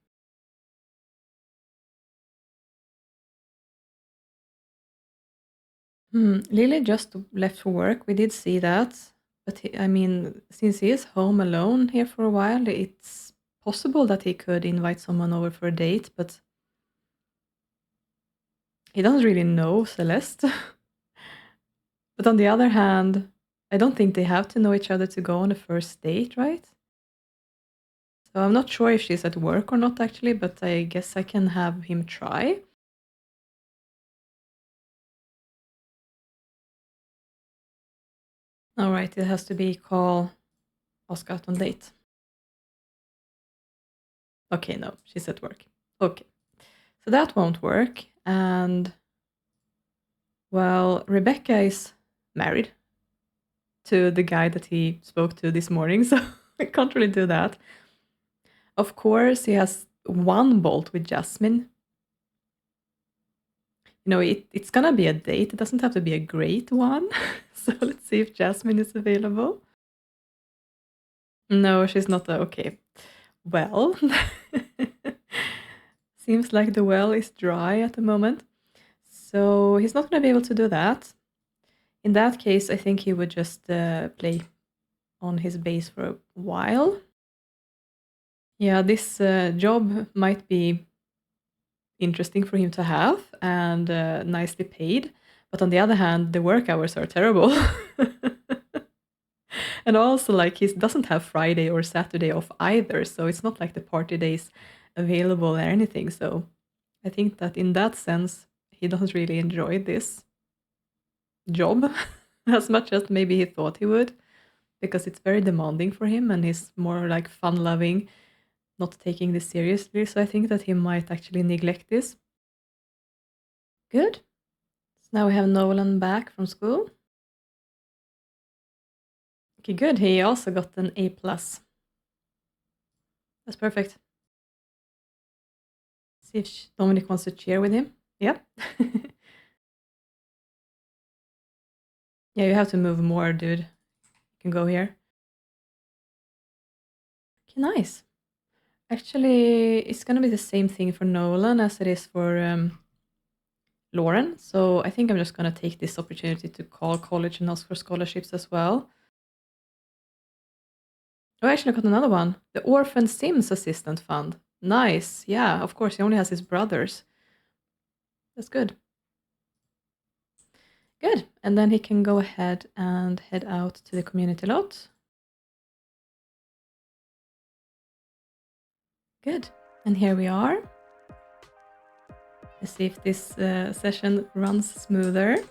Speaker 1: Lily just left for work. We did see that. But I mean, since he is home alone here for a while, it's possible that he could invite someone over for a date, but he doesn't really know Celeste. But on the other hand, I don't think they have to know each other to go on a first date, right? So I'm not sure if she's at work or not actually, but I guess I can have him try. All right, it has to be call Oscar out on date. Okay, no, she's at work. Okay, so that won't work. And well, Rebecca is married to the guy that he spoke to this morning, so I can't really do that. Of course, he has one bolt with Jasmine. You know, it's gonna be a date. It doesn't have to be a great one. So let's see if Jasmine is available. No, she's not. Okay. Well, seems like the well is dry at the moment. So he's not going to be able to do that. In that case, I think he would just play on his bass for a while. Yeah, this job might be interesting for him to have and nicely paid. But on the other hand, the work hours are terrible. And also, like, he doesn't have Friday or Saturday off either, so it's not like the party days available or anything. So I think that in that sense, he doesn't really enjoy this job as much as maybe he thought he would, because it's very demanding for him and he's more like fun loving, not taking this seriously. So I think that he might actually neglect this. Good. So now we have Nolan back from school. Okay, good. He also got an A+. That's perfect. See if Dominic wants to cheer with him. Yep. Yeah, you have to move more, dude. You can go here. Okay, nice. Actually, it's gonna be the same thing for Nolan as it is for Lauren. So I think I'm just gonna take this opportunity to call college and ask for scholarships as well. Oh, I actually got another one. The Orphan Sims Assistant Fund. Nice. Yeah, of course, he only has his brothers. That's good. Good. And then he can go ahead and head out to the community lot. Good. And here we are. Let's see if this session runs smoother.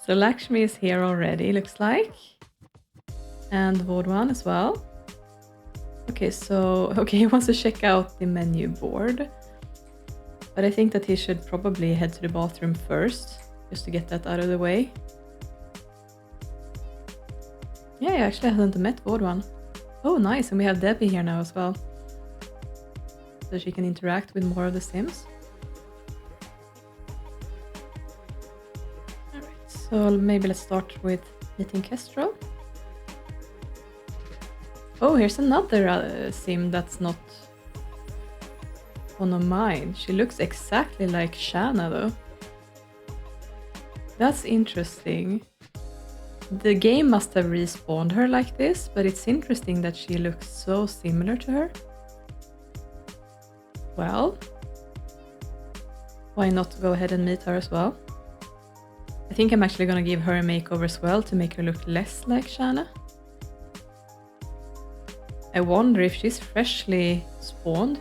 Speaker 1: So Lakshmi is here already, looks like. And Vodwan as well. Okay, so he wants to check out the menu board. But I think that he should probably head to the bathroom first, just to get that out of the way. Yeah, I actually haven't met Vodwan. Oh, nice, and we have Debbie here now as well. So she can interact with more of the Sims. Alright, so maybe let's start with meeting Kestrel. Oh, here's another Sim that's not one of mine. She looks exactly like Shanna though. That's interesting. The game must have respawned her like this, but it's interesting that she looks so similar to her. Well, why not go ahead and meet her as well? I think I'm actually gonna give her a makeover as well to make her look less like Shanna. I wonder if she's freshly spawned.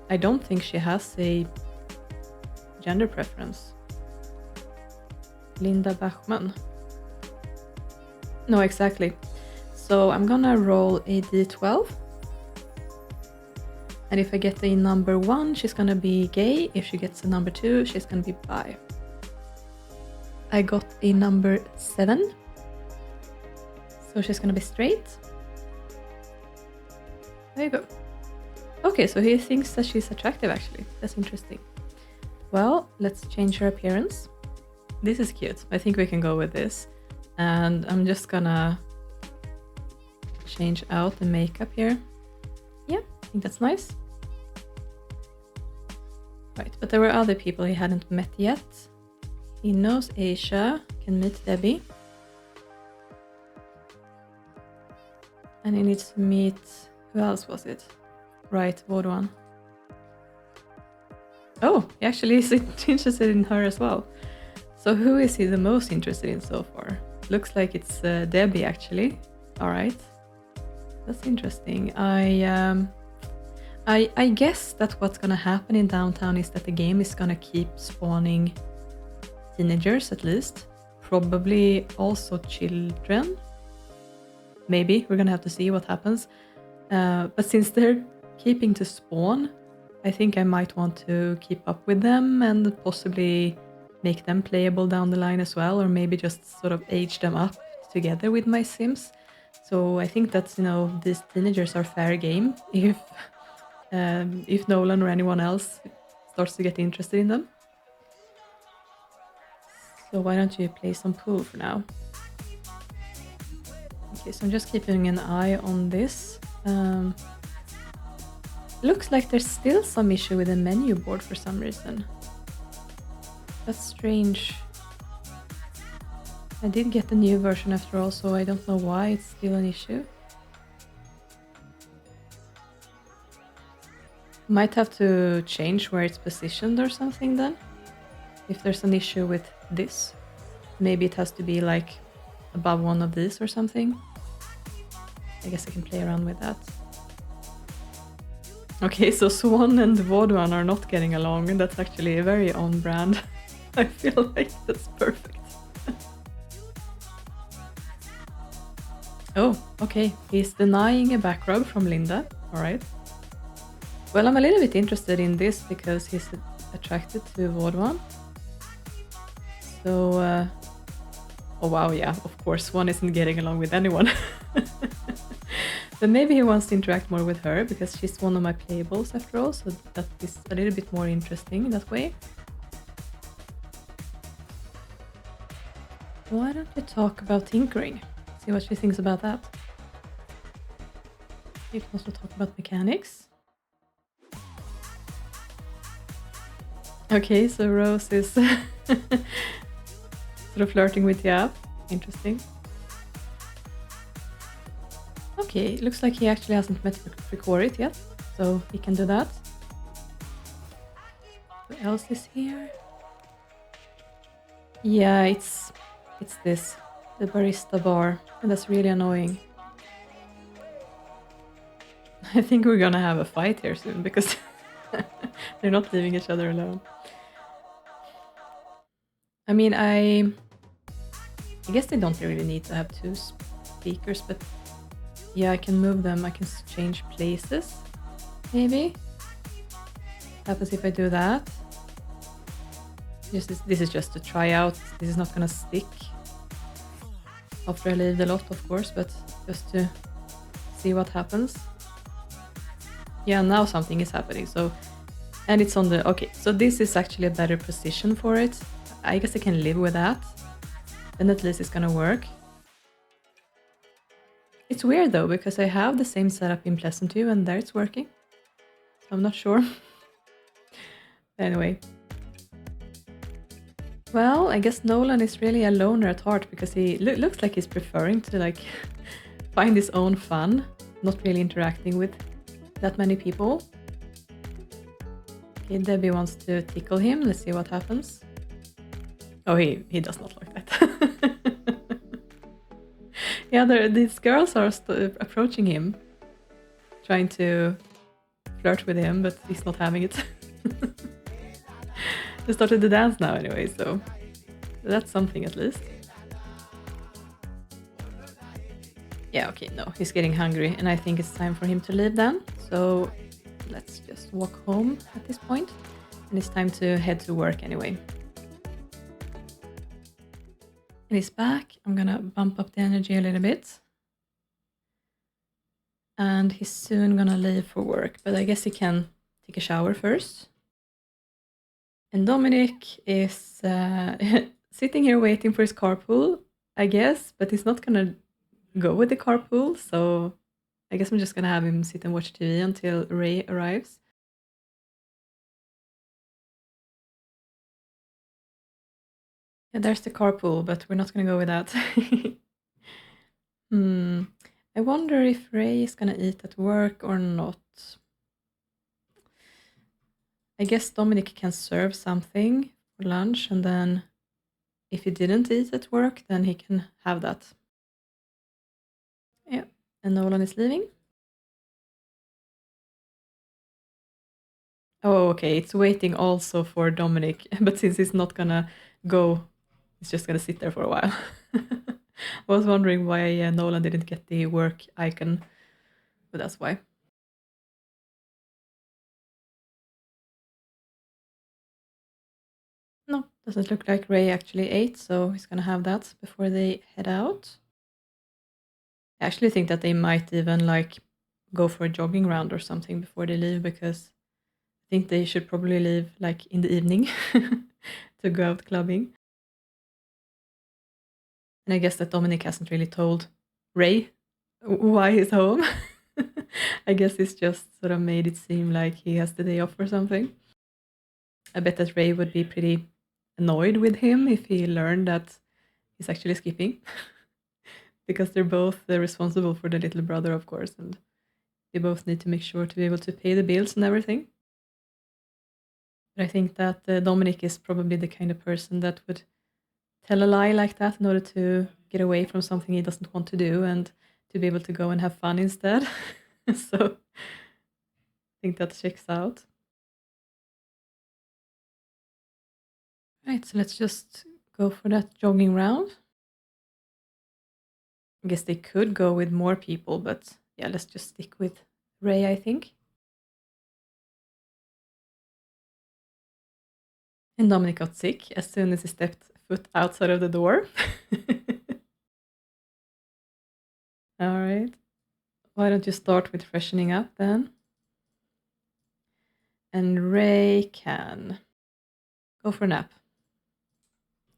Speaker 1: I don't think she has a gender preference. Linda Bachman. No, exactly. So I'm gonna roll a d12. And if I get a number 1, she's gonna be gay. If she gets a number 2, she's gonna be bi. I got a number 7. So she's gonna be straight. There you go. Okay, so he thinks that she's attractive actually. That's interesting. Well, let's change her appearance. This is cute. I think we can go with this. And I'm just gonna change out the makeup here. Yeah, I think that's nice. Right, but there were other people he hadn't met yet. He knows Asia, can meet Debbie. And he needs to meet... Who else was it? Right, Vodwan. Oh, he actually is interested in her as well. So who is he the most interested in so far? Looks like it's Debbie actually. All right, that's interesting. I guess that what's gonna happen in Downtown is that the game is gonna keep spawning teenagers at least, probably also children. Maybe we're gonna have to see what happens. But since they're keeping to spawn, I think I might want to keep up with them and possibly make them playable down the line as well, or maybe just sort of age them up together with my Sims. So I think that's, you know, these teenagers are fair game if Nolan or anyone else starts to get interested in them. So why don't you play some pool for now? Okay, so I'm just keeping an eye on this. Looks like there's still some issue with the menu board for some reason. That's strange. I did get the new version after all, so I don't know why it's still an issue. Might have to change where it's positioned or something then. If there's an issue with this. Maybe it has to be like above one of these or something. I guess I can play around with that. Okay, so Swan and Vodwan are not getting along, and that's actually very on brand. I feel like that's perfect. Oh, okay, he's denying a back rub from Linda, alright. Well, I'm a little bit interested in this because he's attracted to Vodwan. So, oh wow, yeah, of course, Swan isn't getting along with anyone. But maybe he wants to interact more with her because she's one of my playables after all, so that is a little bit more interesting that way. Why don't you talk about tinkering? See what she thinks about that. You can also talk about mechanics. Okay, so Rose is sort of flirting with the app. Interesting. Okay, looks like he actually hasn't met Fricorit yet, so he can do that. Who else is here? Yeah, it's this, the barista bar, and that's really annoying. I think we're gonna have a fight here soon because they're not leaving each other alone. I mean, I guess they don't really need to have two speakers, but yeah, I can move them. I can change places, maybe. Happens if I do that. This is just to try out. This is not gonna stick after I leave the lot, of course, but just to see what happens. Yeah, now something is happening. So, and it's on the, okay, so this is actually a better position for it. I guess I can live with that. Then at least it's gonna work. It's weird though, because I have the same setup in Pleasantview and there it's working. So I'm not sure. Anyway. Well, I guess Nolan is really a loner at heart because he looks like he's preferring to like find his own fun, not really interacting with that many people. Okay, Debbie wants to tickle him. Let's see what happens. Oh, he does not like that. Yeah, these girls are approaching him, trying to flirt with him, but he's not having it. They started to dance now anyway, so that's something at least. Yeah, okay, no, he's getting hungry, and I think it's time for him to leave then. So let's just walk home at this point, and it's time to head to work anyway. And he's back. I'm gonna bump up the energy a little bit. And he's soon gonna leave for work, but I guess he can take a shower first. And Dominic is sitting here waiting for his carpool, I guess, but he's not gonna go with the carpool, so I guess I'm just gonna have him sit and watch TV until Ray arrives. Yeah, there's the carpool, but we're not gonna go with that. I wonder if Ray is gonna eat at work or not. I guess Dominic can serve something for lunch, and then if he didn't eat at work, then he can have that. Yeah, and Nolan is leaving. Oh, okay, it's waiting also for Dominic, but since he's not gonna go, he's just gonna sit there for a while. I was wondering why Nolan didn't get the work icon, but that's why. No, doesn't look like Ray actually ate, so he's gonna have that before they head out. I actually think that they might even like go for a jogging round or something before they leave, because I think they should probably leave like in the evening to go out clubbing. And I guess that Dominic hasn't really told Ray why he's home. I guess he's just sort of made it seem like he has the day off or something. I bet that Ray would be pretty annoyed with him if he learned that he's actually skipping. Because they're both responsible for the little brother, of course, and they both need to make sure to be able to pay the bills and everything. But I think that Dominic is probably the kind of person that would tell a lie like that in order to get away from something he doesn't want to do and to be able to go and have fun instead. So I think that checks out. Right, so let's just go for that jogging round. I guess they could go with more people, but yeah, let's just stick with Ray, I think. And Dominic got sick as soon as he stepped foot outside of the door. All right. Why don't you start with freshening up then? And Ray can go for a nap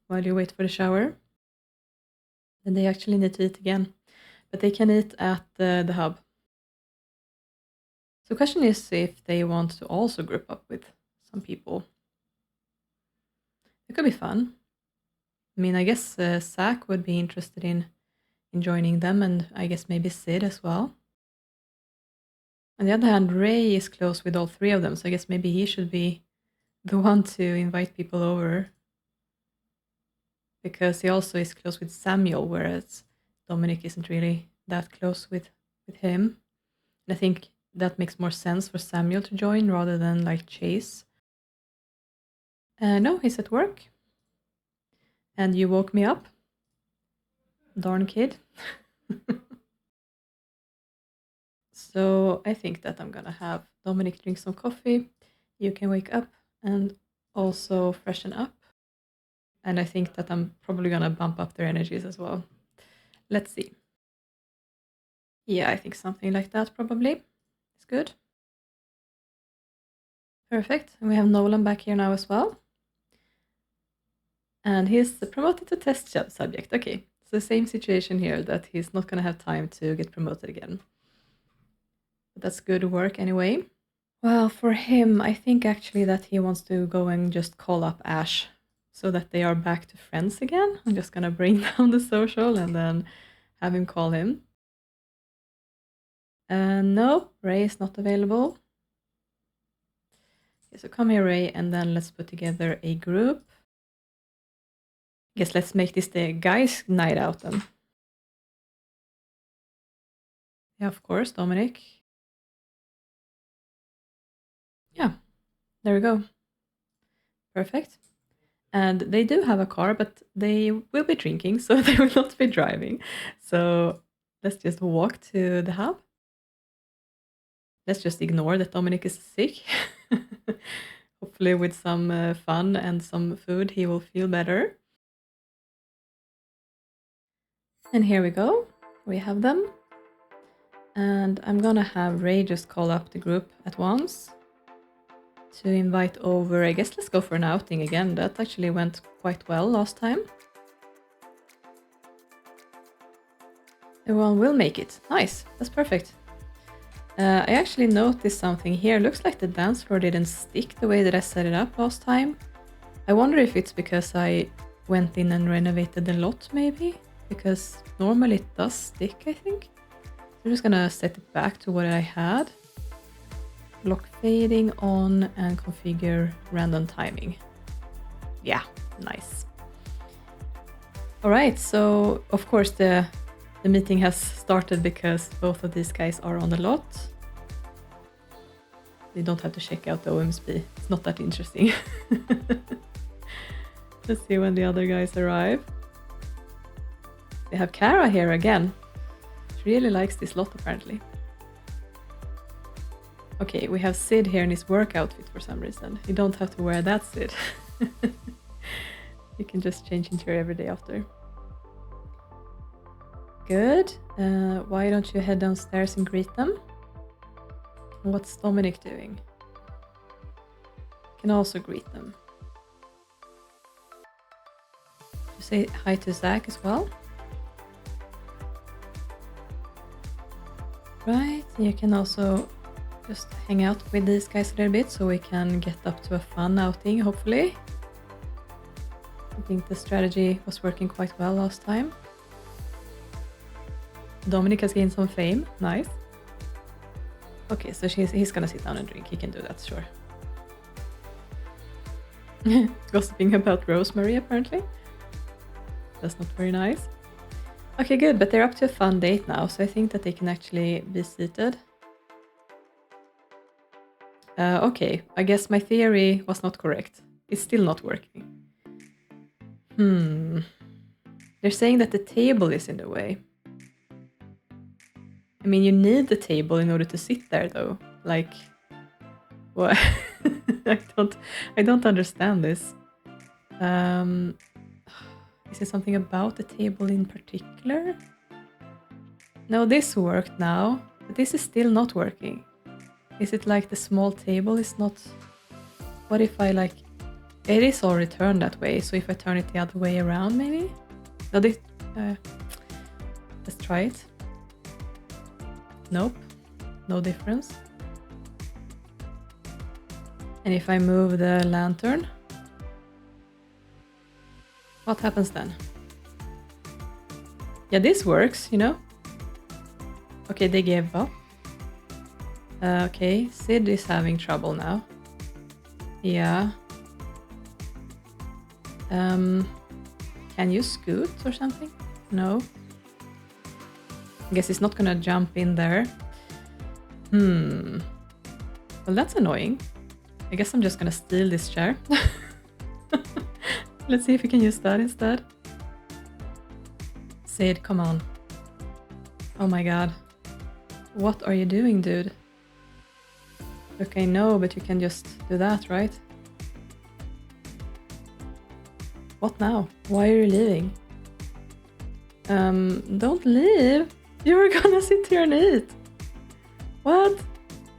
Speaker 1: while you wait for the shower. Then they actually need to eat again, but they can eat at the hub. So the question is if they want to also group up with some people. It could be fun. I mean, I guess Zach would be interested in joining them, and I guess maybe Sid as well. On the other hand, Ray is close with all three of them, so I guess maybe he should be the one to invite people over. Because he also is close with Samuel, whereas Dominic isn't really that close with him. And I think that makes more sense for Samuel to join rather than like Chase. No, he's at work. And you woke me up. Darn kid. So I think that I'm gonna have Dominic drink some coffee. You can wake up and also freshen up. And I think that I'm probably gonna bump up their energies as well. Let's see. Yeah, I think something like that probably. It's good. Perfect. And we have Nolan back here now as well. And he's promoted to test subject. Okay, so same situation here, that he's not going to have time to get promoted again. But that's good work anyway. Well, for him, I think actually that he wants to go and just call up Ash so that they are back to friends again. I'm just going to bring down the social and then have him call him. No, Ray is not available. Okay, so come here, Ray, and then let's put together a group. Guess let's make this the guys' night out then. Yeah, of course, Dominic. Yeah, there we go. Perfect. And they do have a car, but they will be drinking, so they will not be driving. So let's just walk to the hub. Let's just ignore that Dominic is sick. Hopefully with some fun and some food, he will feel better. And here we go. We have them. And I'm gonna have Ray just call up the group at once to invite over. I guess let's go for an outing again. That actually went quite well last time. Everyone will make it. Nice. That's perfect. I actually noticed something here. Looks like the dance floor didn't stick the way that I set it up last time. I wonder if it's because I went in and renovated the lot maybe? Because normally it does stick, I think. I'm just gonna set it back to what I had. Block fading on and configure random timing. Yeah, nice. All right, so of course the meeting has started because both of these guys are on the lot. They don't have to check out the OMSB. It's not that interesting. Let's see when the other guys arrive. We have Kara here again. She really likes this lot apparently. Okay, we have Sid here in his work outfit for some reason. You don't have to wear that, Sid. You can just change into your everyday after. Good. Why don't you head downstairs and greet them? What's Dominic doing? Can also greet them. You say hi to Zach as well. Right, you can also just hang out with these guys a little bit so we can get up to a fun outing, hopefully. I think the strategy was working quite well last time. Dominic has gained some fame, nice. Okay, so he's gonna sit down and drink, he can do that, sure. Gossiping about Rosemary, apparently. That's not very nice. Okay, good, but they're up to a fun date now, so I think that they can actually be seated. Okay, I guess my theory was not correct. It's still not working. They're saying that the table is in the way. I mean, you need the table in order to sit there, though. Like, what? I don't understand this. Is it something about the table in particular? No, this worked now, but this is still not working. Is it like the small table is not... What if I like... It is already turned that way, so if I turn it the other way around, maybe? No, this... let's try it. Nope. No difference. And if I move the lantern... What happens then? Yeah, this works, you know? Okay, they gave up. Okay, Sid is having trouble now. Yeah. Can you scoot or something? No. I guess he's not gonna jump in there. Well, that's annoying. I guess I'm just gonna steal this chair. Let's see if we can use that instead. Sid, come on. Oh my god. What are you doing, dude? Okay, no, but you can just do that, right? What now? Why are you leaving? Don't leave! You're gonna sit here and eat! What?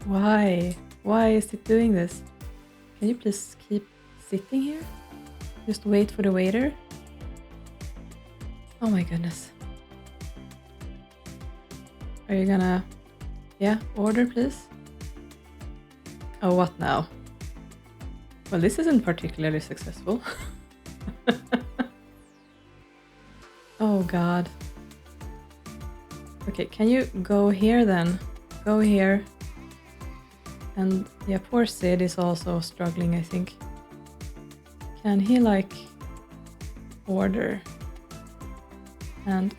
Speaker 1: Why? Why is it doing this? Can you please keep sitting here? Just wait for the waiter? Oh my goodness. Are you gonna... Yeah, order please? Oh, what now? Well, this isn't particularly successful. Oh god. Okay, can you go here then? Go here. And yeah, poor Sid is also struggling, I think. Can he like order? And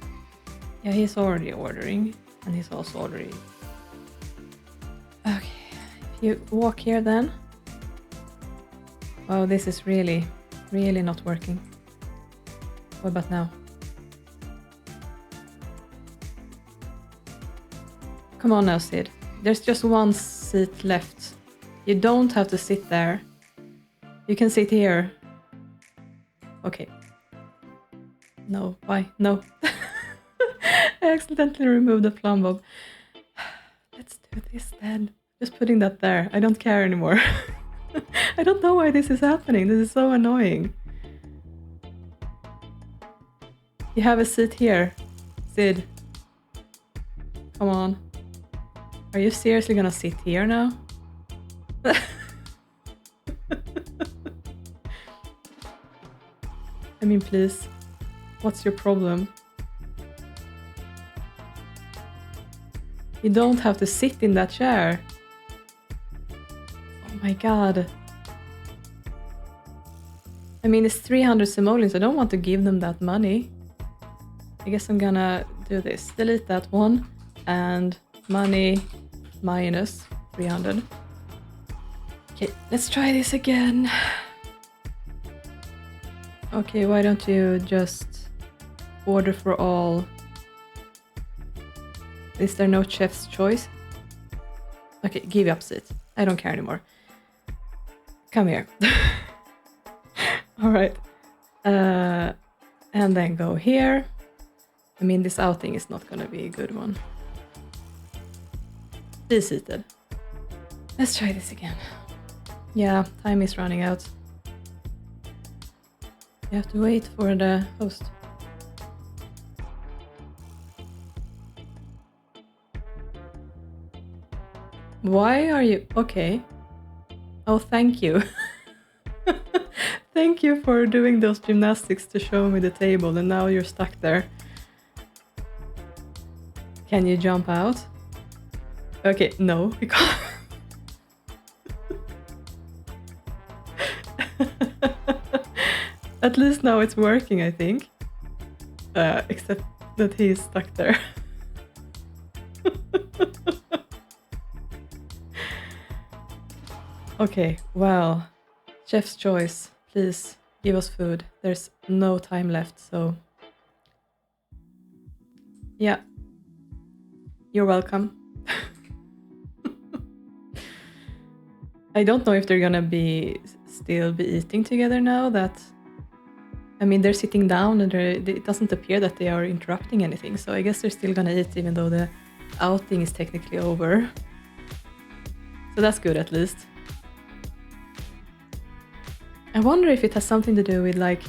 Speaker 1: yeah, he's already ordering. And he's also ordering. Okay, if you walk here then. Wow, this is really, really not working. What about now? Come on now, Sid. There's just one seat left. You don't have to sit there. You can sit here. Okay. No, why? No. I accidentally removed the plumb bob. Let's do this then. Just putting that there. I don't care anymore. I don't know why this is happening. This is so annoying. You have a seat here, Sid. Come on. Are you seriously gonna sit here now? I mean, please. What's your problem? You don't have to sit in that chair. Oh my god. I mean, it's 300 simoleons. I don't want to give them that money. I guess I'm gonna do this. Delete that one. And money minus 300. Okay, let's try this again. Okay, why don't you just order for all? Is there no chef's choice? Okay, give up seat. I don't care anymore. Come here. Alright. And then go here. I mean, this outing is not gonna be a good one. Be seated. Let's try this again. Yeah, time is running out. You have to wait for the host. Why are you... Okay. Oh, thank you. Thank you for doing those gymnastics to show me the table, and now you're stuck there. Can you jump out? Okay, no, we can't. At least now it's working, I think. Except that he is stuck there. Okay, well, chef's choice. Please give us food. There's no time left, so yeah, you're welcome. I don't know if they're gonna still be eating together now that, I mean, they're sitting down and it doesn't appear that they are interrupting anything, so I guess they're still gonna eat even though the outing is technically over. So that's good at least. I wonder if it has something to do with, like,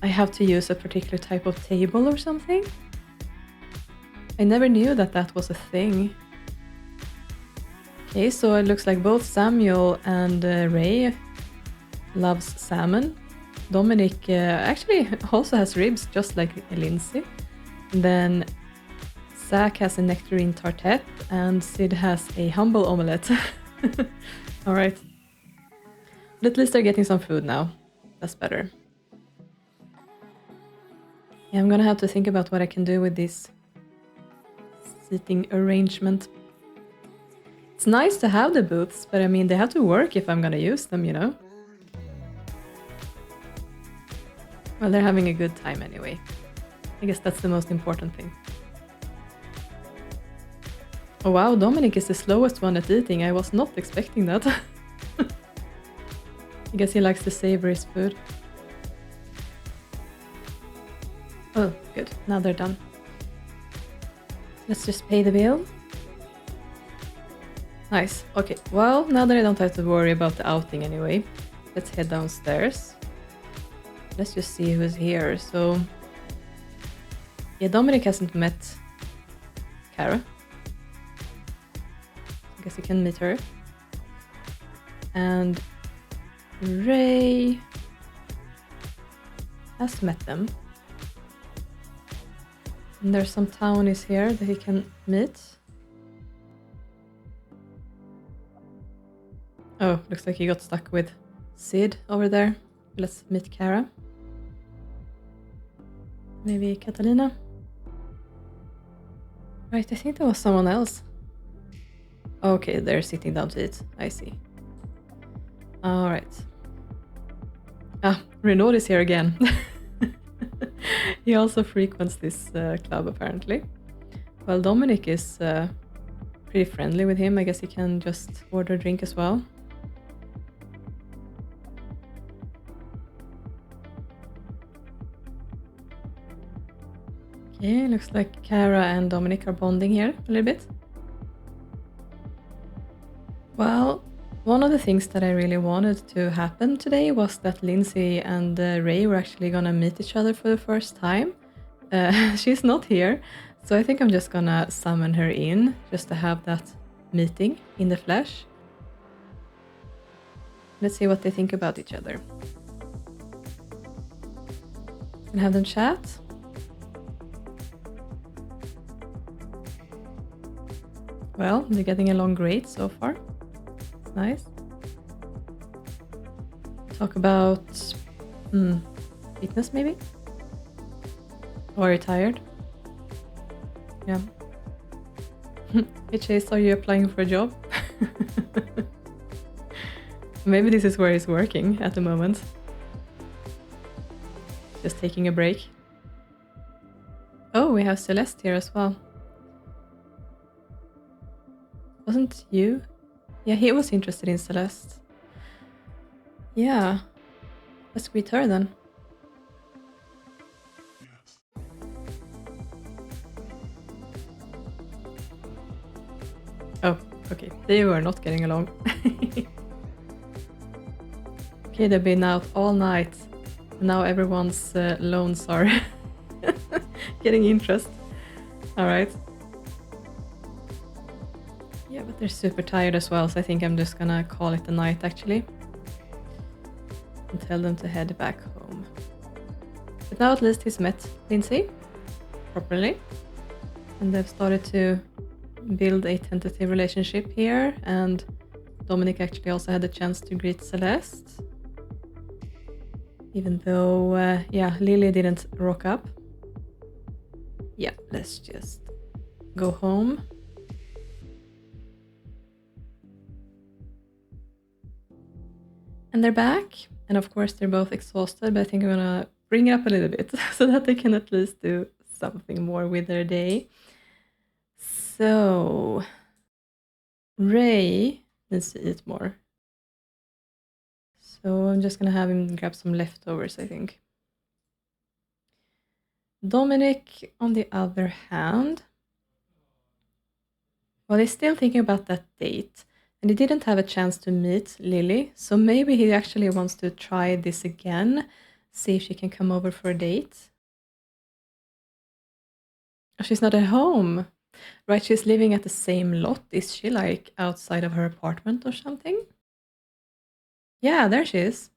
Speaker 1: I have to use a particular type of table or something. I never knew that that was a thing. Okay, so it looks like both Samuel and Ray loves salmon. Dominic actually also has ribs, just like Lindsay. And then Zach has a nectarine tartette, and Sid has a humble omelette. All right. But at least they're getting some food now. That's better. Yeah, I'm gonna have to think about what I can do with this seating arrangement. It's nice to have the booths, but I mean, they have to work if I'm gonna use them, you know? Well, they're having a good time anyway. I guess that's the most important thing. Oh wow, Dominic is the slowest one at eating. I was not expecting that. I guess he likes to savor his food. Oh, good. Now they're done. Let's just pay the bill. Nice. Okay, well, now that I don't have to worry about the outing anyway, let's head downstairs. Let's just see who's here. So, yeah, Dominic hasn't met Kara. I guess you can meet her. And Ray has met them. And there's some townies here that he can meet. Oh, looks like he got stuck with Sid over there. Let's meet Kara. Maybe Catalina. Right, I think there was someone else. Okay, they're sitting down to eat. I see. Alright. Ah, Renaud is here again. He also frequents this club, apparently. Well, Dominic is pretty friendly with him. I guess he can just order a drink as well. Okay, looks like Kara and Dominic are bonding here a little bit. Well, one of the things that I really wanted to happen today was that Lindsay and Ray were actually gonna meet each other for the first time. She's not here, so I think I'm just gonna summon her in just to have that meeting in the flesh. Let's see what they think about each other. And have them chat. Well, they're getting along great so far. Nice. Talk about fitness maybe? Or are you tired? Yeah. Hey Chase, are you applying for a job? Maybe this is where he's working at the moment. Just taking a break. Oh, we have Celeste here as well. Wasn't you? Yeah, he was interested in Celeste. Yeah. Let's greet her then. Oh, okay. They were not getting along. Okay, they've been out all night. Now everyone's loans are getting interest. Alright. Yeah, but they're super tired as well, so I think I'm just gonna call it a night actually. And tell them to head back home. But now at least he's met Lindsay properly. And they've started to build a tentative relationship here, and Dominic actually also had a chance to greet Celeste. Even though, yeah, Lily didn't rock up. Yeah, let's just go home. And they're back. And of course, they're both exhausted, but I think I'm gonna bring it up a little bit so that they can at least do something more with their day. So, Ray needs to eat more. So I'm just gonna have him grab some leftovers, I think. Dominic, on the other hand, well, he's still thinking about that date, and he didn't have a chance to meet Lily, so maybe he actually wants to try this again, see if she can come over for a date. Oh, she's not at home. Right, she's living at the same lot. Is she like outside of her apartment or something? Yeah, there she is.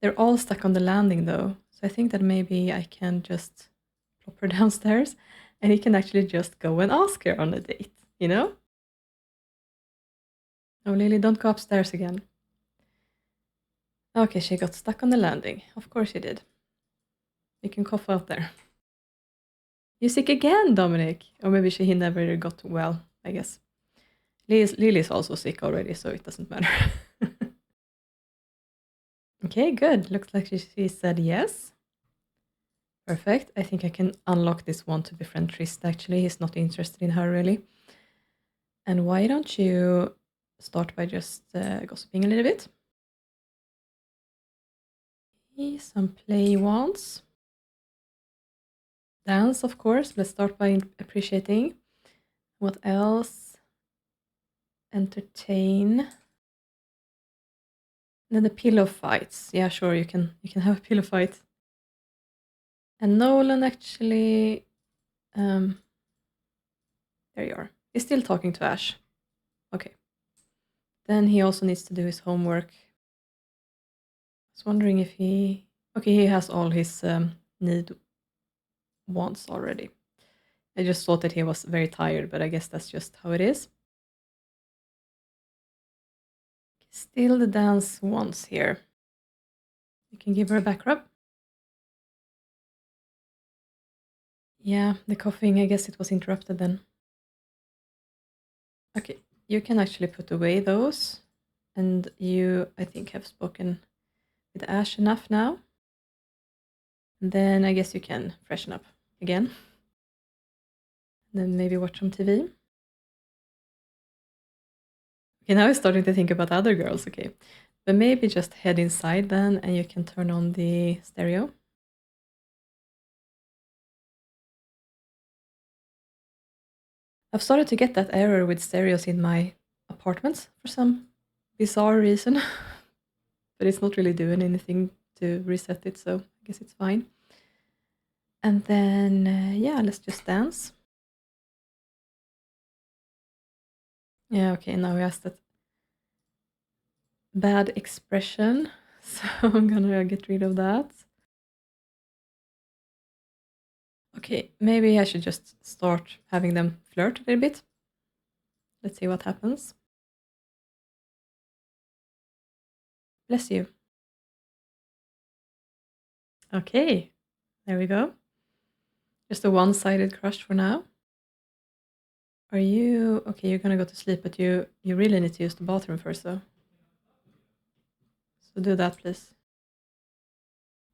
Speaker 1: They're all stuck on the landing though, so I think that maybe I can just plop her downstairs and he can actually just go and ask her on a date, you know? Oh, Lily, don't go upstairs again. Okay, she got stuck on the landing. Of course she did. You can cough out there. You sick again, Dominic? Or maybe he never got well, I guess. Lily's also sick already, so it doesn't matter. Okay, good. Looks like she said yes. Perfect. I think I can unlock this one to befriend Trist, actually. He's not interested in her, really. And why don't you start by just gossiping a little bit? Some play wants. Dance, of course. Let's start by appreciating. What else? Entertain. Then the pillow fights. Yeah, sure, you can have a pillow fight. And Nolan actually, there you are. He's still talking to Ash. Okay. Then he also needs to do his homework. I was wondering if he has all his need wants already. I just thought that he was very tired, but I guess that's just how it is. Still the dance wants here. You can give her a back rub. Yeah, the coughing, I guess it was interrupted then. Okay, you can actually put away those. And you, I think, have spoken with Ash enough now. And then I guess you can freshen up again. And then maybe watch some TV. Okay, now I'm starting to think about other girls, okay. But maybe just head inside then and you can turn on the stereo. I've started to get that error with stereos in my apartments for some bizarre reason. But it's not really doing anything to reset it, so I guess it's fine. And then, yeah, let's just dance. Yeah, okay, now we asked that bad expression, so I'm gonna get rid of that. Okay, maybe I should just start having them flirt a little bit. Let's see what happens. Bless you. Okay, there we go. Just a one-sided crush for now. Are you... Okay, you're gonna go to sleep, but you really need to use the bathroom first, though. So do that, please.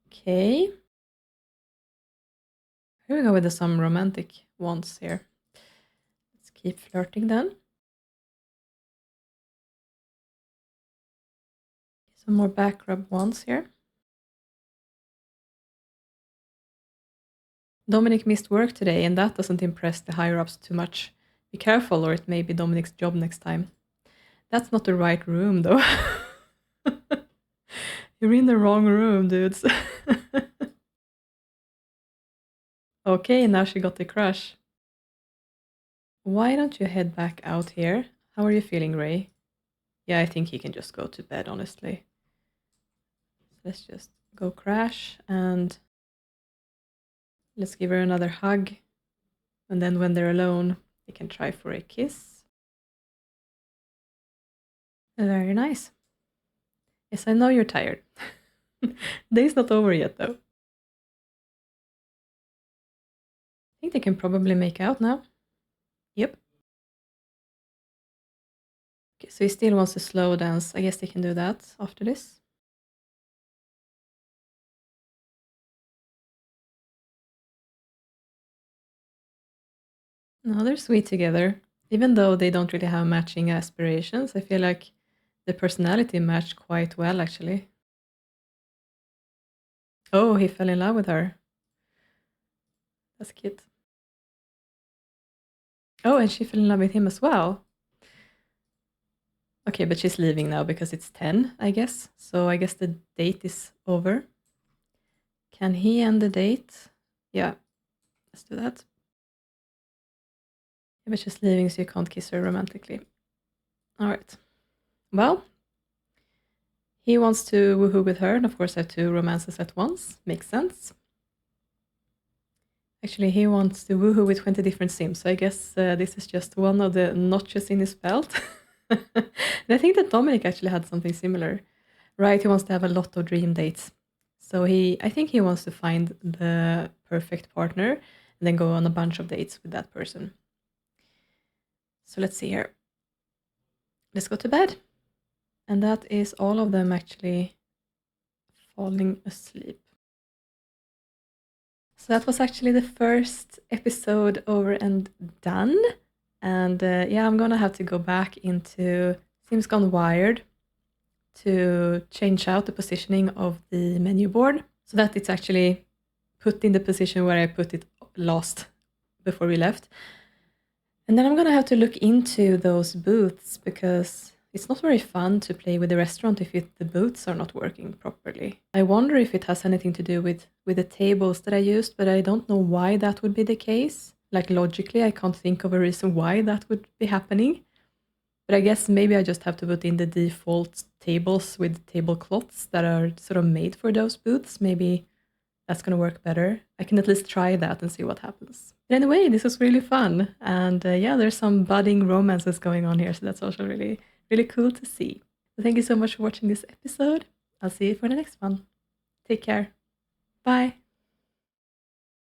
Speaker 1: Okay. Here we go with some romantic wants here. Let's keep flirting then. Some more back rub wants here. Dominic missed work today, and that doesn't impress the higher-ups too much. Be careful, or it may be Dominic's job next time. That's not the right room, though. You're in the wrong room, dudes. Okay, now she got the crush. Why don't you head back out here? How are you feeling, Ray? Yeah, I think he can just go to bed, honestly. Let's just go crash, and let's give her another hug. And then when they're alone, they can try for a kiss. Very nice. Yes, I know you're tired. Day's not over yet, though. think they can probably make out now. Yep. Okay, so he still wants to slow dance. I guess they can do that after this. No, they're sweet together. Even though they don't really have matching aspirations, I feel like the personality matched quite well, actually. Oh, he fell in love with her. That's cute. Oh, and she fell in love with him as well. Okay, but she's leaving now because it's 10, I guess. So I guess the date is over. Can he end the date? Yeah, let's do that. Yeah, but she's leaving, so you can't kiss her romantically. All right. Well, he wants to woohoo with her, and of course have two romances at once. Makes sense. Actually, he wants to woohoo with 20 different Sims, so I guess this is just one of the notches in his belt. And I think that Dominic actually had something similar. Right, he wants to have a lot of dream dates. So I think he wants to find the perfect partner and then go on a bunch of dates with that person. So let's see here. Let's go to bed. And that is all of them actually falling asleep. So that was actually the first episode over and done. And yeah, I'm gonna have to go back into Simscon Wired to change out the positioning of the menu board so that it's actually put in the position where I put it last before we left. And then I'm gonna have to look into those booths because it's not very fun to play with the restaurant if the booths are not working properly. I wonder if it has anything to do with the tables that I used, but I don't know why that would be the case. Like logically, I can't think of a reason why that would be happening. But I guess maybe I just have to put in the default tables with tablecloths that are sort of made for those booths. Maybe that's going to work better. I can at least try that and see what happens. But anyway, this was really fun. And yeah, there's some budding romances going on here. So that's also really, really cool to see. So thank you so much for watching this episode. I'll see you for the next one. Take care. Bye.